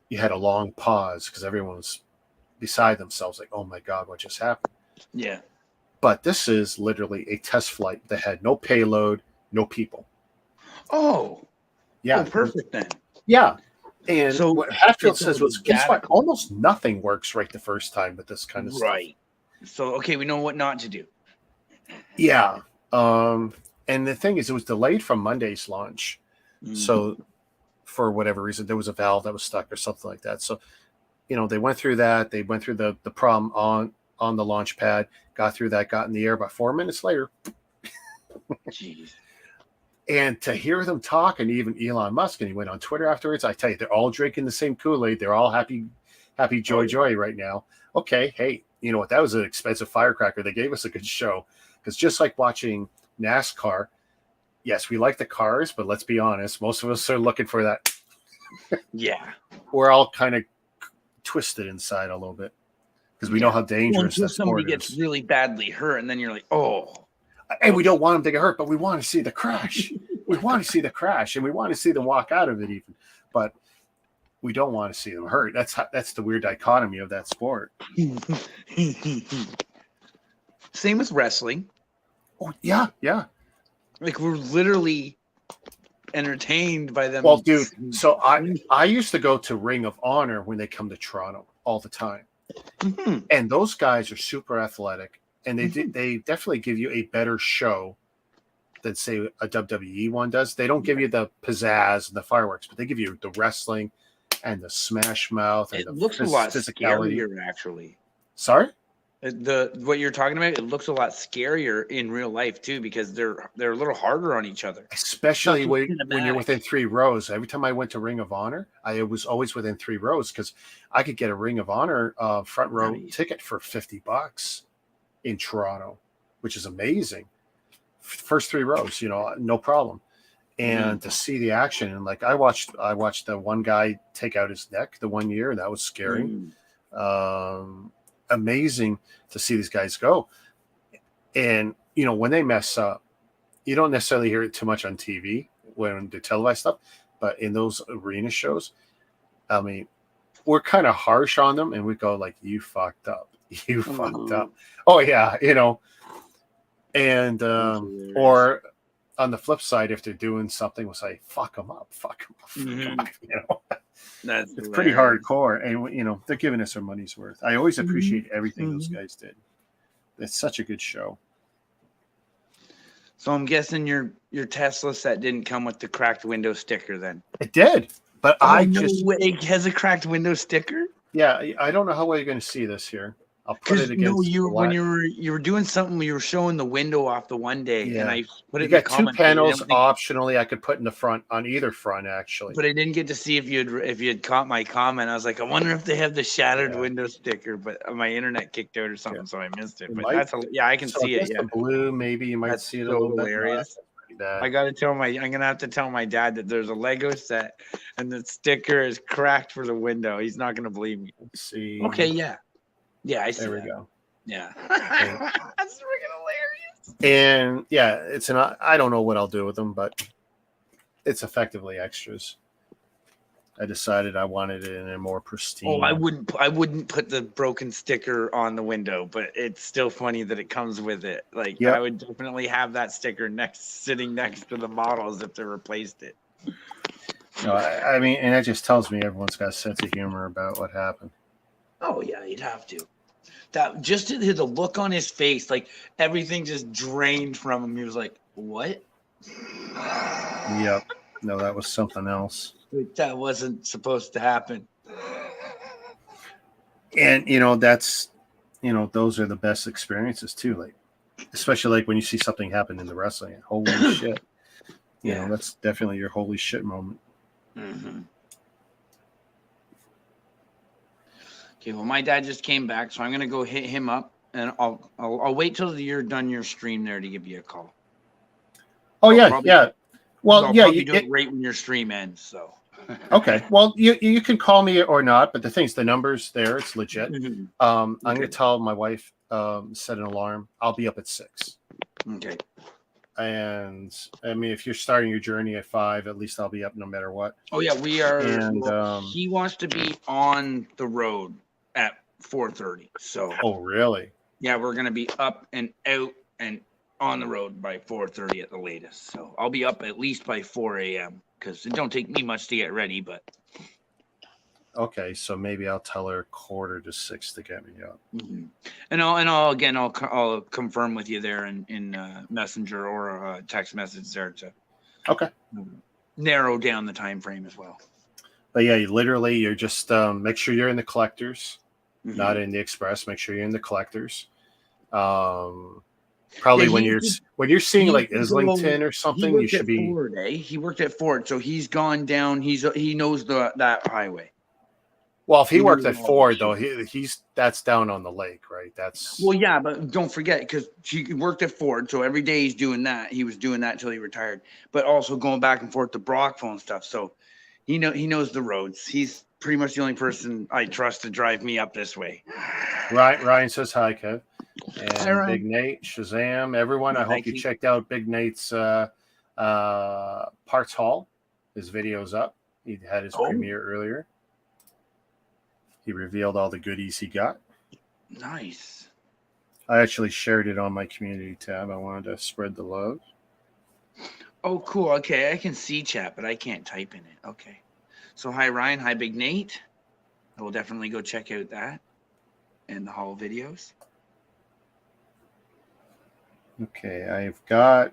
you had a long pause, because everyone was beside themselves, like, oh my God, what just happened? Yeah. But this is literally a test flight that had no payload, no people. Oh. Yeah. Oh, perfect then. Yeah. And so what Hatfield says was, guess what? Almost nothing works right the first time with this kind of stuff. Right. So, okay, we know what not to do. Yeah. And the thing is, it was delayed from Monday's launch. Mm-hmm. So for whatever reason, there was a valve that was stuck or something like that. So, they went through that. They went through the problem on the launch pad, got through that, got in the air. About 4 minutes later. Jeez. And to hear them talk, and even Elon Musk, and he went on Twitter afterwards, I tell you, they're all drinking the same Kool-Aid. They're all happy, joy right now. Okay, hey, you know what? That was an expensive firecracker. They gave us a good show. Because just like watching NASCAR, yes, we like the cars, but let's be honest, most of us are looking for that. Yeah. We're all kind of twisted inside a little bit. Because we know how dangerous that sport is. Somebody gets really badly hurt, and then you're like, oh. And we don't want them to get hurt, but we want to see the crash. We want to see the crash, and we want to see them walk out of it even. But we don't want to see them hurt. That's the weird dichotomy of that sport. Same with wrestling. Oh, yeah. Like, we're literally entertained by them. Well, dude, so I used to go to Ring of Honor when they come to Toronto all the time. Mm-hmm. And those guys are super athletic. And they definitely give you a better show than, say, a WWE one does. They don't give you the pizzazz and the fireworks, but they give you the wrestling and the smash mouth. And it looks a lot scarier, actually. Sorry? What you're talking about, it looks a lot scarier in real life, too, because they're a little harder on each other. Especially when you're within 3 rows. Every time I went to Ring of Honor, I was always within 3 rows because I could get a Ring of Honor front row ticket for $50. In Toronto, which is amazing. First 3 rows, no problem. And to see the action, and like I watched the one guy take out his neck the one year, and that was scary. Amazing to see these guys go. And when they mess up, you don't necessarily hear it too much on TV when they televised stuff, but in those arena shows, I mean, we're kind of harsh on them, and we go like, "You fucked up." You fucked up. Oh yeah, and or on the flip side, if they're doing something, we'll say, "Fuck them up." It's pretty hardcore, and they're giving us our money's worth. I always appreciate everything those guys did. It's such a good show. So I'm guessing your Tesla set didn't come with the cracked window sticker, then. It did, but it has a cracked window sticker. Yeah, I don't know how well you're going to see this here. I'll put it against. When you were doing something, you were showing the window off the one day, and I put it. You got 2 panels optionally. I could put in the front on either front actually. But I didn't get to see if you'd caught my comment. I was like, I wonder if they have the shattered window sticker, but my internet kicked out or something, so I missed it. But I can see it. Yeah, the blue maybe you might see it a little hilarious. I gotta tell I'm gonna have to tell my dad that there's a Lego set and the sticker is cracked for the window. He's not gonna believe me. Let's see. Okay, yeah, I see. There we go. Yeah, that's freaking hilarious. And yeah, I don't know what I'll do with them, but it's effectively extras. I decided I wanted it in a more pristine. Oh, I wouldn't put the broken sticker on the window, but it's still funny that it comes with it. Like I would definitely have that sticker sitting next to the models if they replaced it. I mean, and that just tells me everyone's got a sense of humor about what happened. Oh yeah, you'd have to. That just the look on his face, like everything just drained from him. He was like, "What?" Yep. No, that was something else. Like, that wasn't supposed to happen. And that's those are the best experiences too. Like, especially like when you see something happen in the wrestling. Holy shit! Yeah. That's definitely your holy shit moment. Mm-hmm. Okay, well, my dad just came back, so I'm gonna go hit him up, and I'll wait till you're done your stream there to give you a call. Oh I'll yeah, probably- yeah. Well, I'll yeah. probably do it right when your stream ends. So. Okay. Well, you can call me or not, but the thing's the numbers there. It's legit. Mhm. I'm Okay. gonna tell my wife set an alarm. I'll be up at 6. Okay. And I mean, if you're starting your journey at 5, at least I'll be up no matter what. Oh yeah, we are. And He wants to be on the road at 4:30. So. oh, really? Yeah, we're gonna be up and out and on the road by 4:30 at the latest. So I'll be up at least by 4 a.m. because it don't take me much to get ready. But Okay, so maybe I'll tell her 5:45 to get me up. mm-hmm. and I'll confirm with you there in Messenger or text message there to Okay. narrow down the time frame as well. But yeah, you're just make sure you're in the collectors, Mm-hmm. not in the express. Make sure you're in the collectors. Probably Yeah, when you're seeing like Islington or something, you should be. Ford, eh? He worked at Ford, so he's gone down. He knows that highway. Well, if he He worked knows at all Ford, that though, that's down on the lake, right? That's Well, yeah, but don't forget because he worked at Ford, so every day he's doing that. He was doing that until he retired, but also going back and forth to Brockville and stuff. So he knows the roads. He's pretty much the only person I trust to drive me up this way. right. Ryan says hi, Kev, and Hi, Ryan. Big Nate, Shazam, everyone. I hope Thank you you. checked out Big Nate's parts haul. His video's up. He had his premiere earlier. He revealed all the goodies he got. Nice. I actually shared it on my community tab. I wanted to spread the love. Oh, cool. Okay, I can see chat, but I can't type in it. Okay. So hi, Ryan. Hi, Big Nate. I will definitely go check out that and the haul videos. Okay, I've got.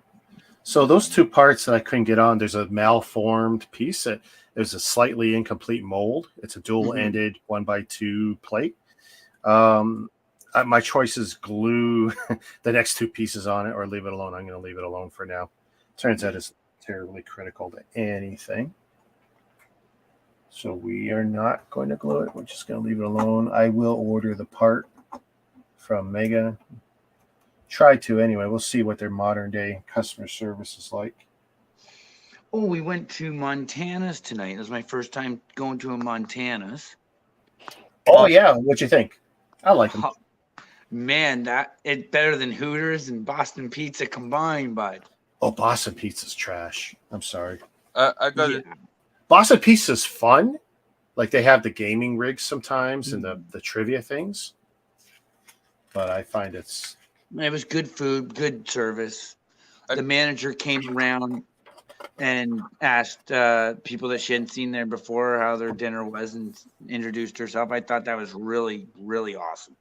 So those two parts that I couldn't get on, there's a malformed piece. There's a slightly incomplete mold. It's a dual-ended 1x2 plate. My choice is glue the next two pieces on it or leave it alone. I'm going to leave it alone for now. Turns out it's terribly critical to anything. So we are not going to glue it. We're just going to leave it alone. I will order the part from Mega. Try to anyway. We'll see what their modern day customer service is like. Oh, we went to Montana's tonight. It was my first time going to a Montana's. Oh yeah, what'd you think? I like them. Man, it's better than Hooters and Boston Pizza combined, bud. Oh, Boston Pizza's trash. I'm sorry. I got it. Boston Pizza's fun. Like they have the gaming rigs sometimes and the trivia things. But I find it was good food, good service. The manager came around and asked people that she hadn't seen there before how their dinner was and introduced herself. I thought that was really, really awesome.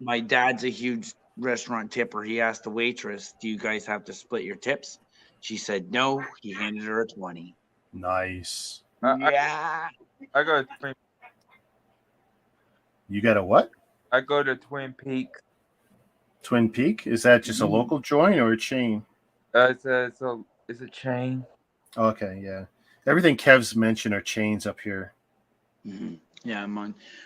My dad's a huge restaurant tipper. He asked the waitress, "Do you guys have to split your tips?" She said no. He handed her a 20. nice. Yeah. I go to Twin. You got a what? I go to Twin Peaks. Twin Peak? Is that just a local joint or a chain? It's a chain. Okay, yeah. Everything Kev's mentioned are chains up here. Mm-hmm. Yeah,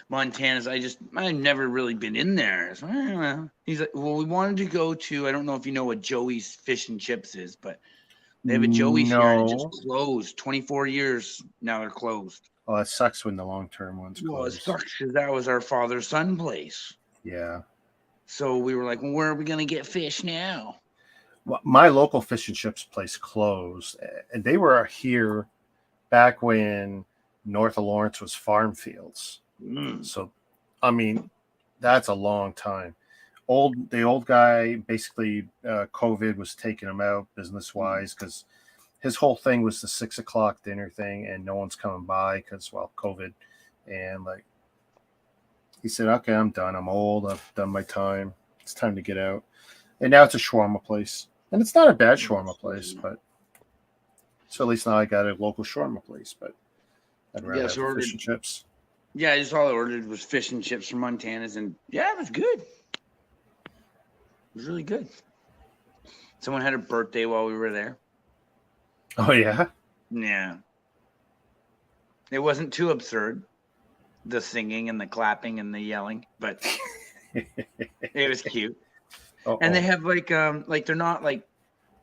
Montana's. I've never really been in there. So, he's like, well, we wanted to go to. I don't know if you know what Joey's Fish and Chips is, but they have a Joey's here and it just closed. 24 years now they're closed. Oh, it sucks when the long-term ones close. Well, it sucks because that was our father-son place. Yeah. So we were like, well, where are we gonna get fish now? Well, my local fish and chips place closed, and they were here back when north of Lawrence was farm fields. So, I mean, that's a long time. The old guy, basically, COVID was taking him out business-wise because his whole thing was the 6 o'clock dinner thing, and no one's coming by because, well, COVID, and like He said, "Okay, I'm done. I'm old. I've done my time. It's time to get out." And now it's a shawarma place, and it's not a bad shawarma place, but so at least now I got a local shawarma place. But I'd rather have fish and chips. Yeah, just all I ordered was fish and chips from Montana's, and yeah, it was good. It was really good. Someone had a birthday while we were there. Oh yeah. Yeah. It wasn't too absurd, the singing and the clapping and the yelling, but it was cute. Uh-oh. And they have like they're not like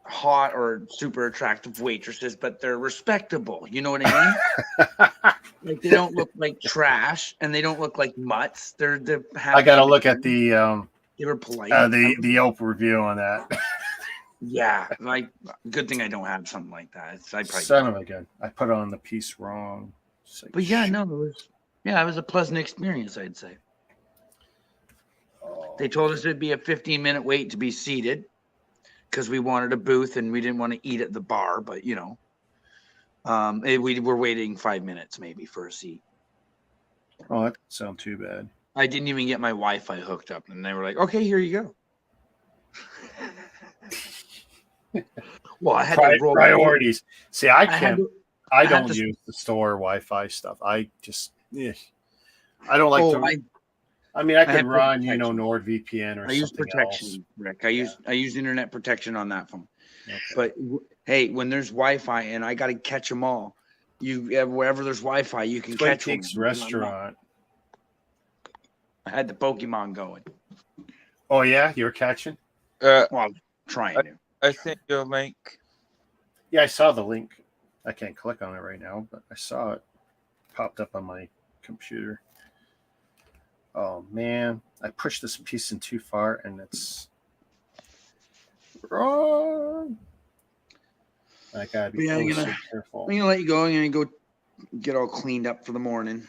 hot or super attractive waitresses, but they're respectable. You know what I mean? Like they don't look like trash and they don't look like mutts. They're happy. I gotta look at the they were polite. the Yelp review on that. Yeah, like good thing I don't have something like that. I probably Son of a gun. I put on the piece wrong. Like, but yeah, no, it was a pleasant experience, I'd say. Oh. They told us it'd be a 15-minute wait to be seated because we wanted a booth and we didn't want to eat at the bar, but you know, we were waiting 5 minutes maybe for a seat. Oh, that doesn't sound too bad. I didn't even get my Wi-Fi hooked up, and they were like, "Okay, here you go." Well, I had to roll priorities. See, I can't. I don't to, use the store Wi-Fi stuff. I just, I don't like to. I mean, I could run, NordVPN or something else. I use protection, Rick. I use internet protection on that phone. Okay. But hey, when there's Wi-Fi and I got to catch them all, wherever there's Wi-Fi, you can catch them. Restaurant. I had the Pokemon going. Oh yeah, you were catching? Well, I'm trying to. I sent you a link. Yeah, I saw the link. I can't click on it right now, but I saw it popped up on my computer. Oh man, I pushed this piece in too far and it's wrong. I gotta be so careful. I'm gonna let you go. I'm gonna go get all cleaned up for the morning.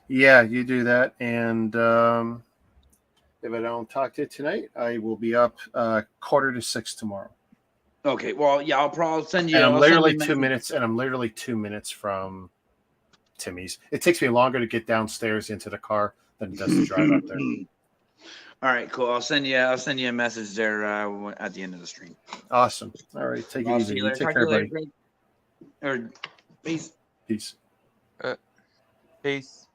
Yeah, you do that, and if I don't talk to you tonight, I will be up 5:45 tomorrow. Okay, well, yeah, I'll probably send you. And I'm literally 2 minutes, and I'm literally 2 minutes from Timmy's. It takes me longer to get downstairs into the car than it does to drive up there. All right, cool. I'll send you a message there at the end of the stream. Awesome. All right, take it easy. Take care, buddy. Or peace. Peace. Peace.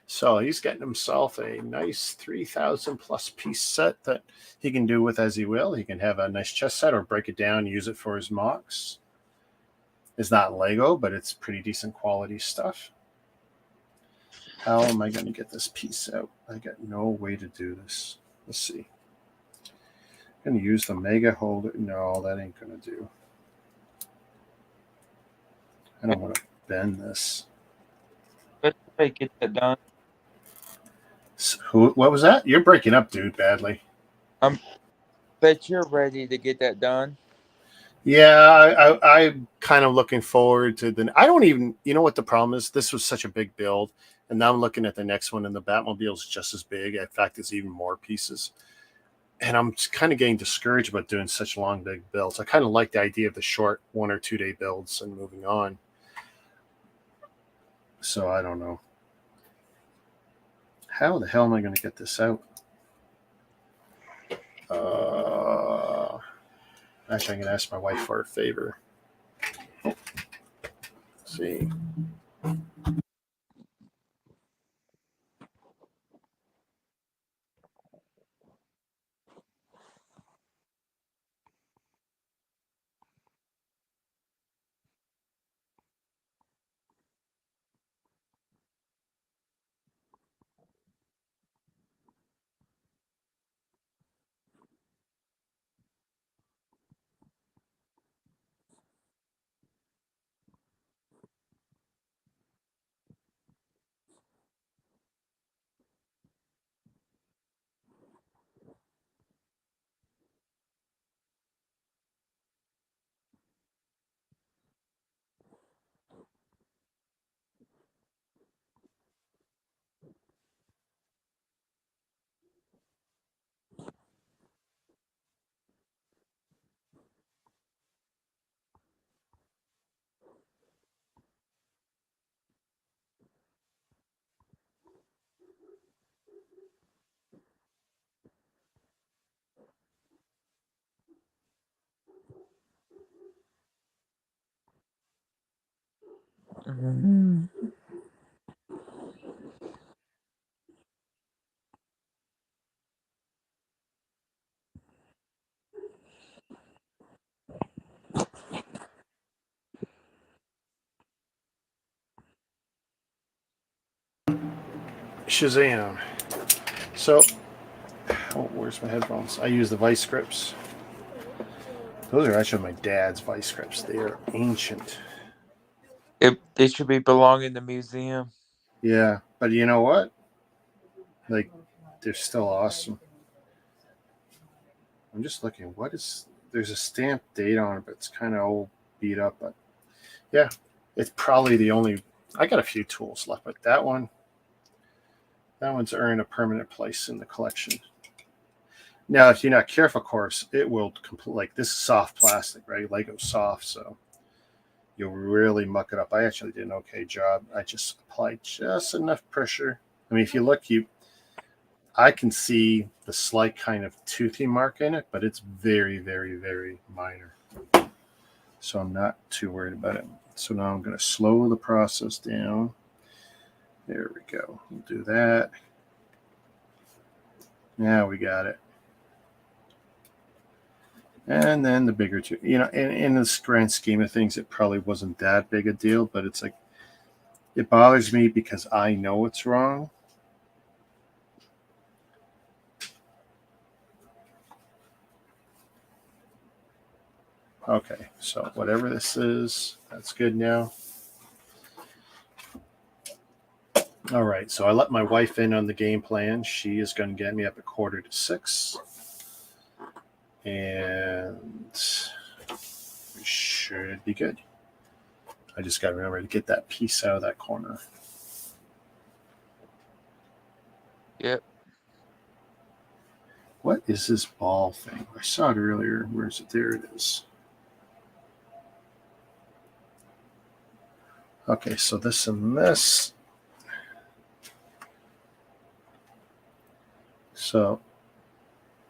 So he's getting himself a nice 3,000 plus piece set that he can do with as he will. He can have a nice chess set or break it down, use it for his mocks. It's not Lego, but it's pretty decent quality stuff. How am I going to get this piece out? I got no way to do this. Let's see. I'm going to use the mega holder. No, that ain't going to do. I don't want to bend this. Let's get that done. So, what was that? You're breaking up, dude, badly. Bet you're ready to get that done. Yeah, I'm kind of looking forward to the. I don't even. You know what the problem is? This was such a big build, and now I'm looking at the next one, and the Batmobile is just as big. In fact, it's even more pieces. And I'm kind of getting discouraged about doing such long, big builds. I kind of like the idea of the short 1 or 2 day builds and moving on. So I don't know. How the hell am I going to get this out? Actually, I'm going to ask my wife for a favor. Let's see. Mhm. Shazam. So, oh, where's my headphones? I use the vice grips. Those are actually my dad's vice grips. They are ancient. They should belong in the museum. Yeah, but you know what? Like, they're still awesome. I'm just looking. What is? There's a stamp date on it, but it's kind of old, beat up. But yeah, it's probably the only. I got a few tools left, but that one's earned a permanent place in the collection. Now, if you're not careful, of course, it will complete. Like this is soft plastic, right? Lego's soft, so you'll really muck it up. I actually did an okay job. I just applied just enough pressure. I mean, if you look, I can see the slight kind of toothy mark in it, but it's very, very, very minor. So I'm not too worried about it. So now I'm going to slow the process down. There we go. We'll do that. Now we got it. And then the bigger two, in this grand scheme of things, it probably wasn't that big a deal, but it's like, it bothers me because I know it's wrong. Okay, so whatever this is, that's good now. All right, so I let my wife in on the game plan. She is going to get me up at 5:45. And we should be good. I just got to remember to get that piece out of that corner. Yep. What is this ball thing? I saw it earlier. Where is it? There it is. Okay, so this and this. So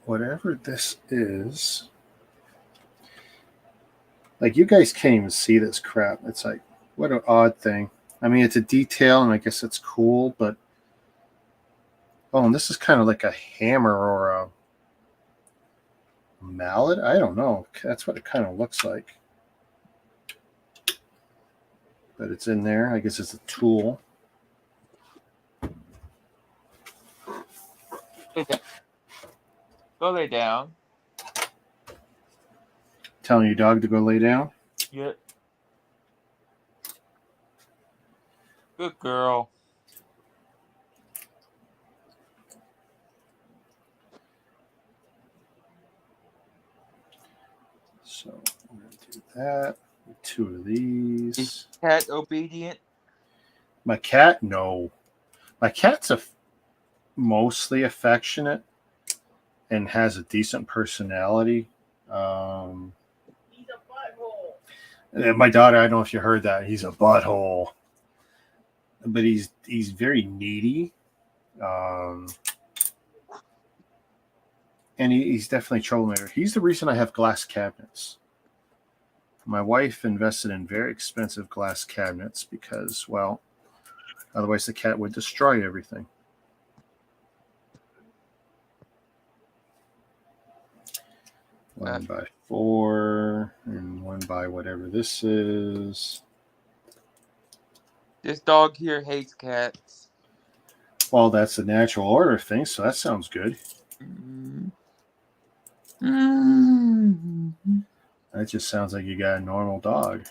whatever this is, like you guys can't even see this crap. It's like, what an odd thing. I mean, it's a detail, and I guess it's cool, but oh, and this is kind of like a hammer or a mallet. I don't know. That's what it kind of looks like. But it's in there. I guess it's a tool. Go lay down. Telling your dog to go lay down. Yep. Good girl. So I'm going to do that. 2 of these. Is cat obedient? My cat? No. My cat's mostly affectionate and has a decent personality. He's a butthole. My daughter, I don't know if you heard that. He's a butthole. But he's very needy. And he's definitely a troublemaker. He's the reason I have glass cabinets. My wife invested in very expensive glass cabinets because, well, otherwise the cat would destroy everything. One by 4 and 1 by whatever this is. This dog here hates cats. Well, that's the natural order of things, so that sounds good. That just sounds like you got a normal dog.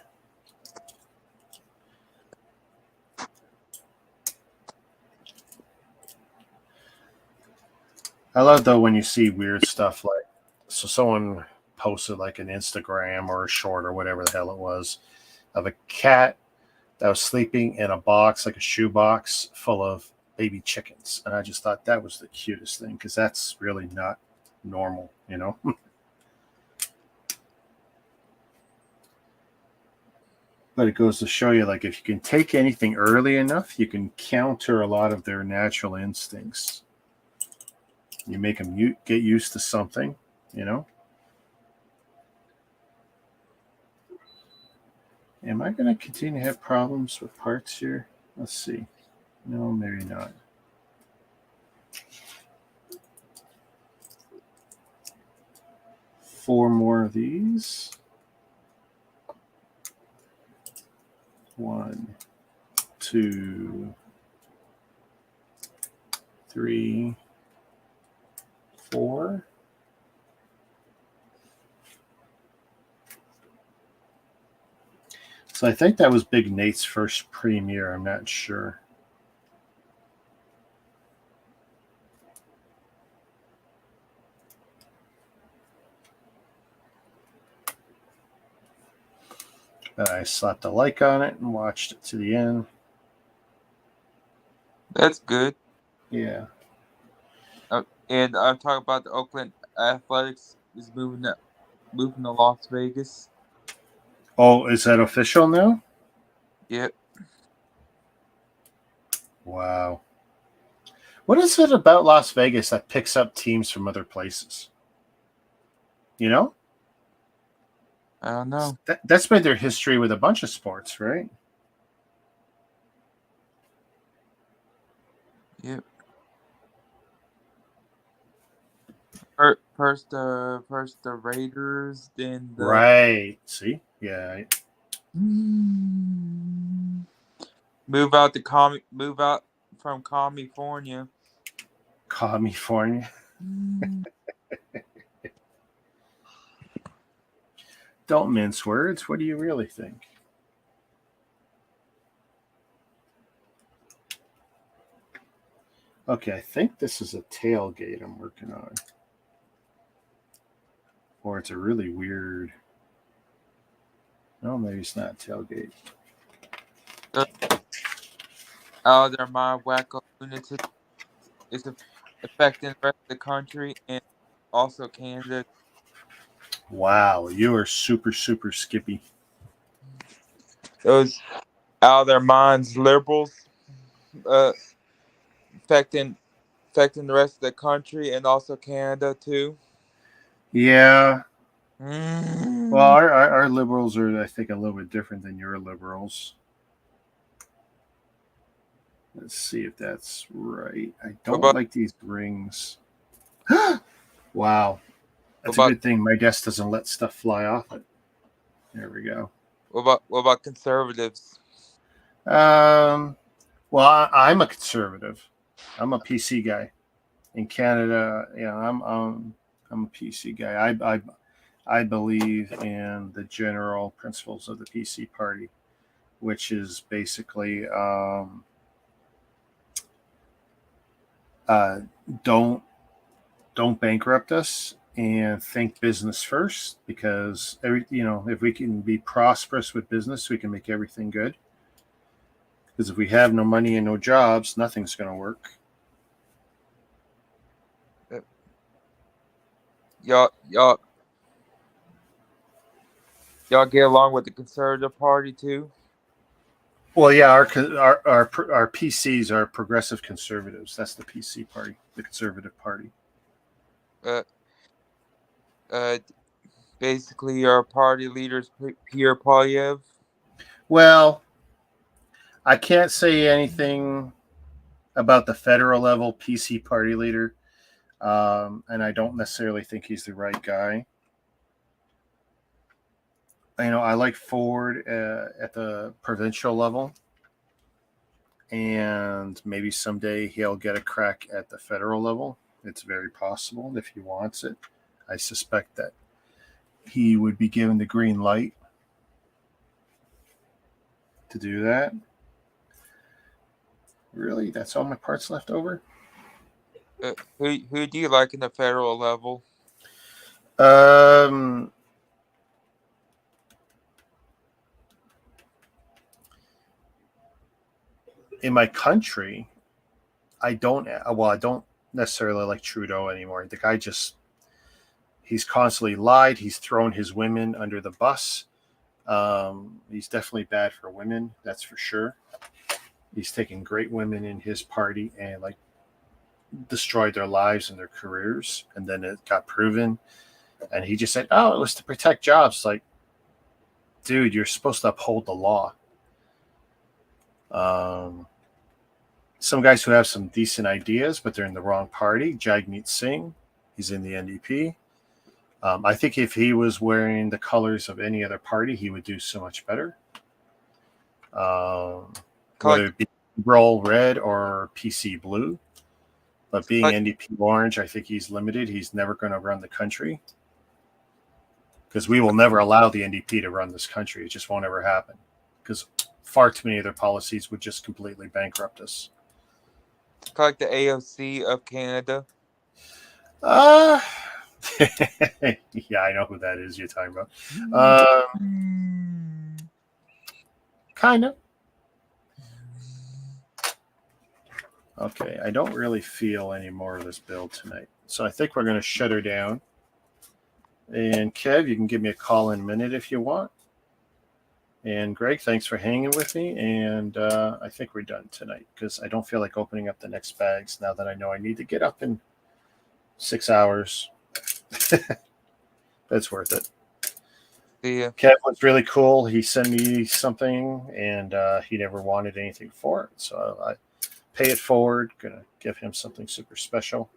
I love, though, when you see weird stuff like, so someone posted like an Instagram or a short or whatever the hell it was of a cat that was sleeping in a box, like a shoe box full of baby chickens. And I just thought that was the cutest thing because that's really not normal, But it goes to show you, like, if you can take anything early enough, you can counter a lot of their natural instincts. You make them get used to something, Am I going to continue to have problems with parts here? Let's see. No, maybe not. Four more of these. 1, 2, 3, 4. So I think that was Big Nate's first premiere. I'm not sure. But I slapped a like on it and watched it to the end. That's good. Yeah. And I'm talking about the Oakland Athletics is moving to Las Vegas. Oh, is that official now? Yep. Wow. What is it about Las Vegas that picks up teams from other places? You know? I don't know. That's been their history with a bunch of sports, right? Yep. First the Raiders, then the Right. See? Yeah. move out from California. California. Don't mince words. What do you really think? Okay, I think this is a tailgate I'm working on. Or it's a really weird... No, maybe it's not a tailgate. Out of their mind, wacko lunatic is affecting the rest of the country and also Canada. Wow, you are super, super skippy. Those out of their minds liberals affecting the rest of the country and also Canada too. Yeah. Well, our liberals are, I think, a little bit different than your liberals. Let's see if that's right. I don't like these rings. Wow. That's a good thing my desk doesn't let stuff fly off it. There we go. What about conservatives? Well, I'm a conservative. I'm a PC guy. In Canada, yeah, I'm a PC guy. I believe in the general principles of the PC party, which is basically don't bankrupt us and think business first, because if we can be prosperous with business, we can make everything good. Because if we have no money and no jobs, nothing's going to work. Y'all get along with the Conservative Party too? Well, yeah, our PCs are progressive conservatives. That's the PC party, the Conservative Party. Basically, our party leader's Pierre Polyev. Well, I can't say anything about the federal level PC party leader, and I don't necessarily think he's the right guy. I like Ford at the provincial level, and maybe someday he'll get a crack at the federal level. It's very possible if he wants it. I suspect that he would be given the green light to do that. Really? That's all my parts left over? Who do you like in the federal level? In my country, I don't necessarily like Trudeau anymore. The guy he's constantly lied. He's thrown his women under the bus. He's definitely bad for women. That's for sure. He's taken great women in his party and destroyed their lives and their careers. And then it got proven. And he just said, oh, it was to protect jobs. Like, dude, you're supposed to uphold the law. Some guys who have some decent ideas, but they're in the wrong party. Jagmeet Singh, he's in the NDP. I think if he was wearing the colors of any other party, he would do so much better. Whether it be Liberal red or PC blue. But being NDP orange, I think he's limited. He's never going to run the country. Because we will never allow the NDP to run this country. It just won't ever happen. Because far too many of their policies would just completely bankrupt us. Like the AOC of Canada. Yeah, I know who that is you're talking about. Kind of. Okay, I don't really feel any more of this build tonight. So I think we're going to shut her down. And Kev, you can give me a call in a minute if you want. And Greg, thanks for hanging with me. And I think we're done tonight because I don't feel like opening up the next bags now that I know I need to get up in 6 hours. That's worth it. Yeah. Kev was really cool. He sent me something and he never wanted anything for it. So I pay it forward. Gonna give him something super special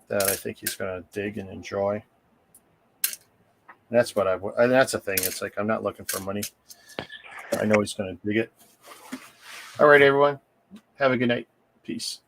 that I think he's gonna dig and enjoy. And that's what and that's the thing. It's like I'm not looking for money. I know he's gonna dig it. All right, everyone. Have a good night. Peace.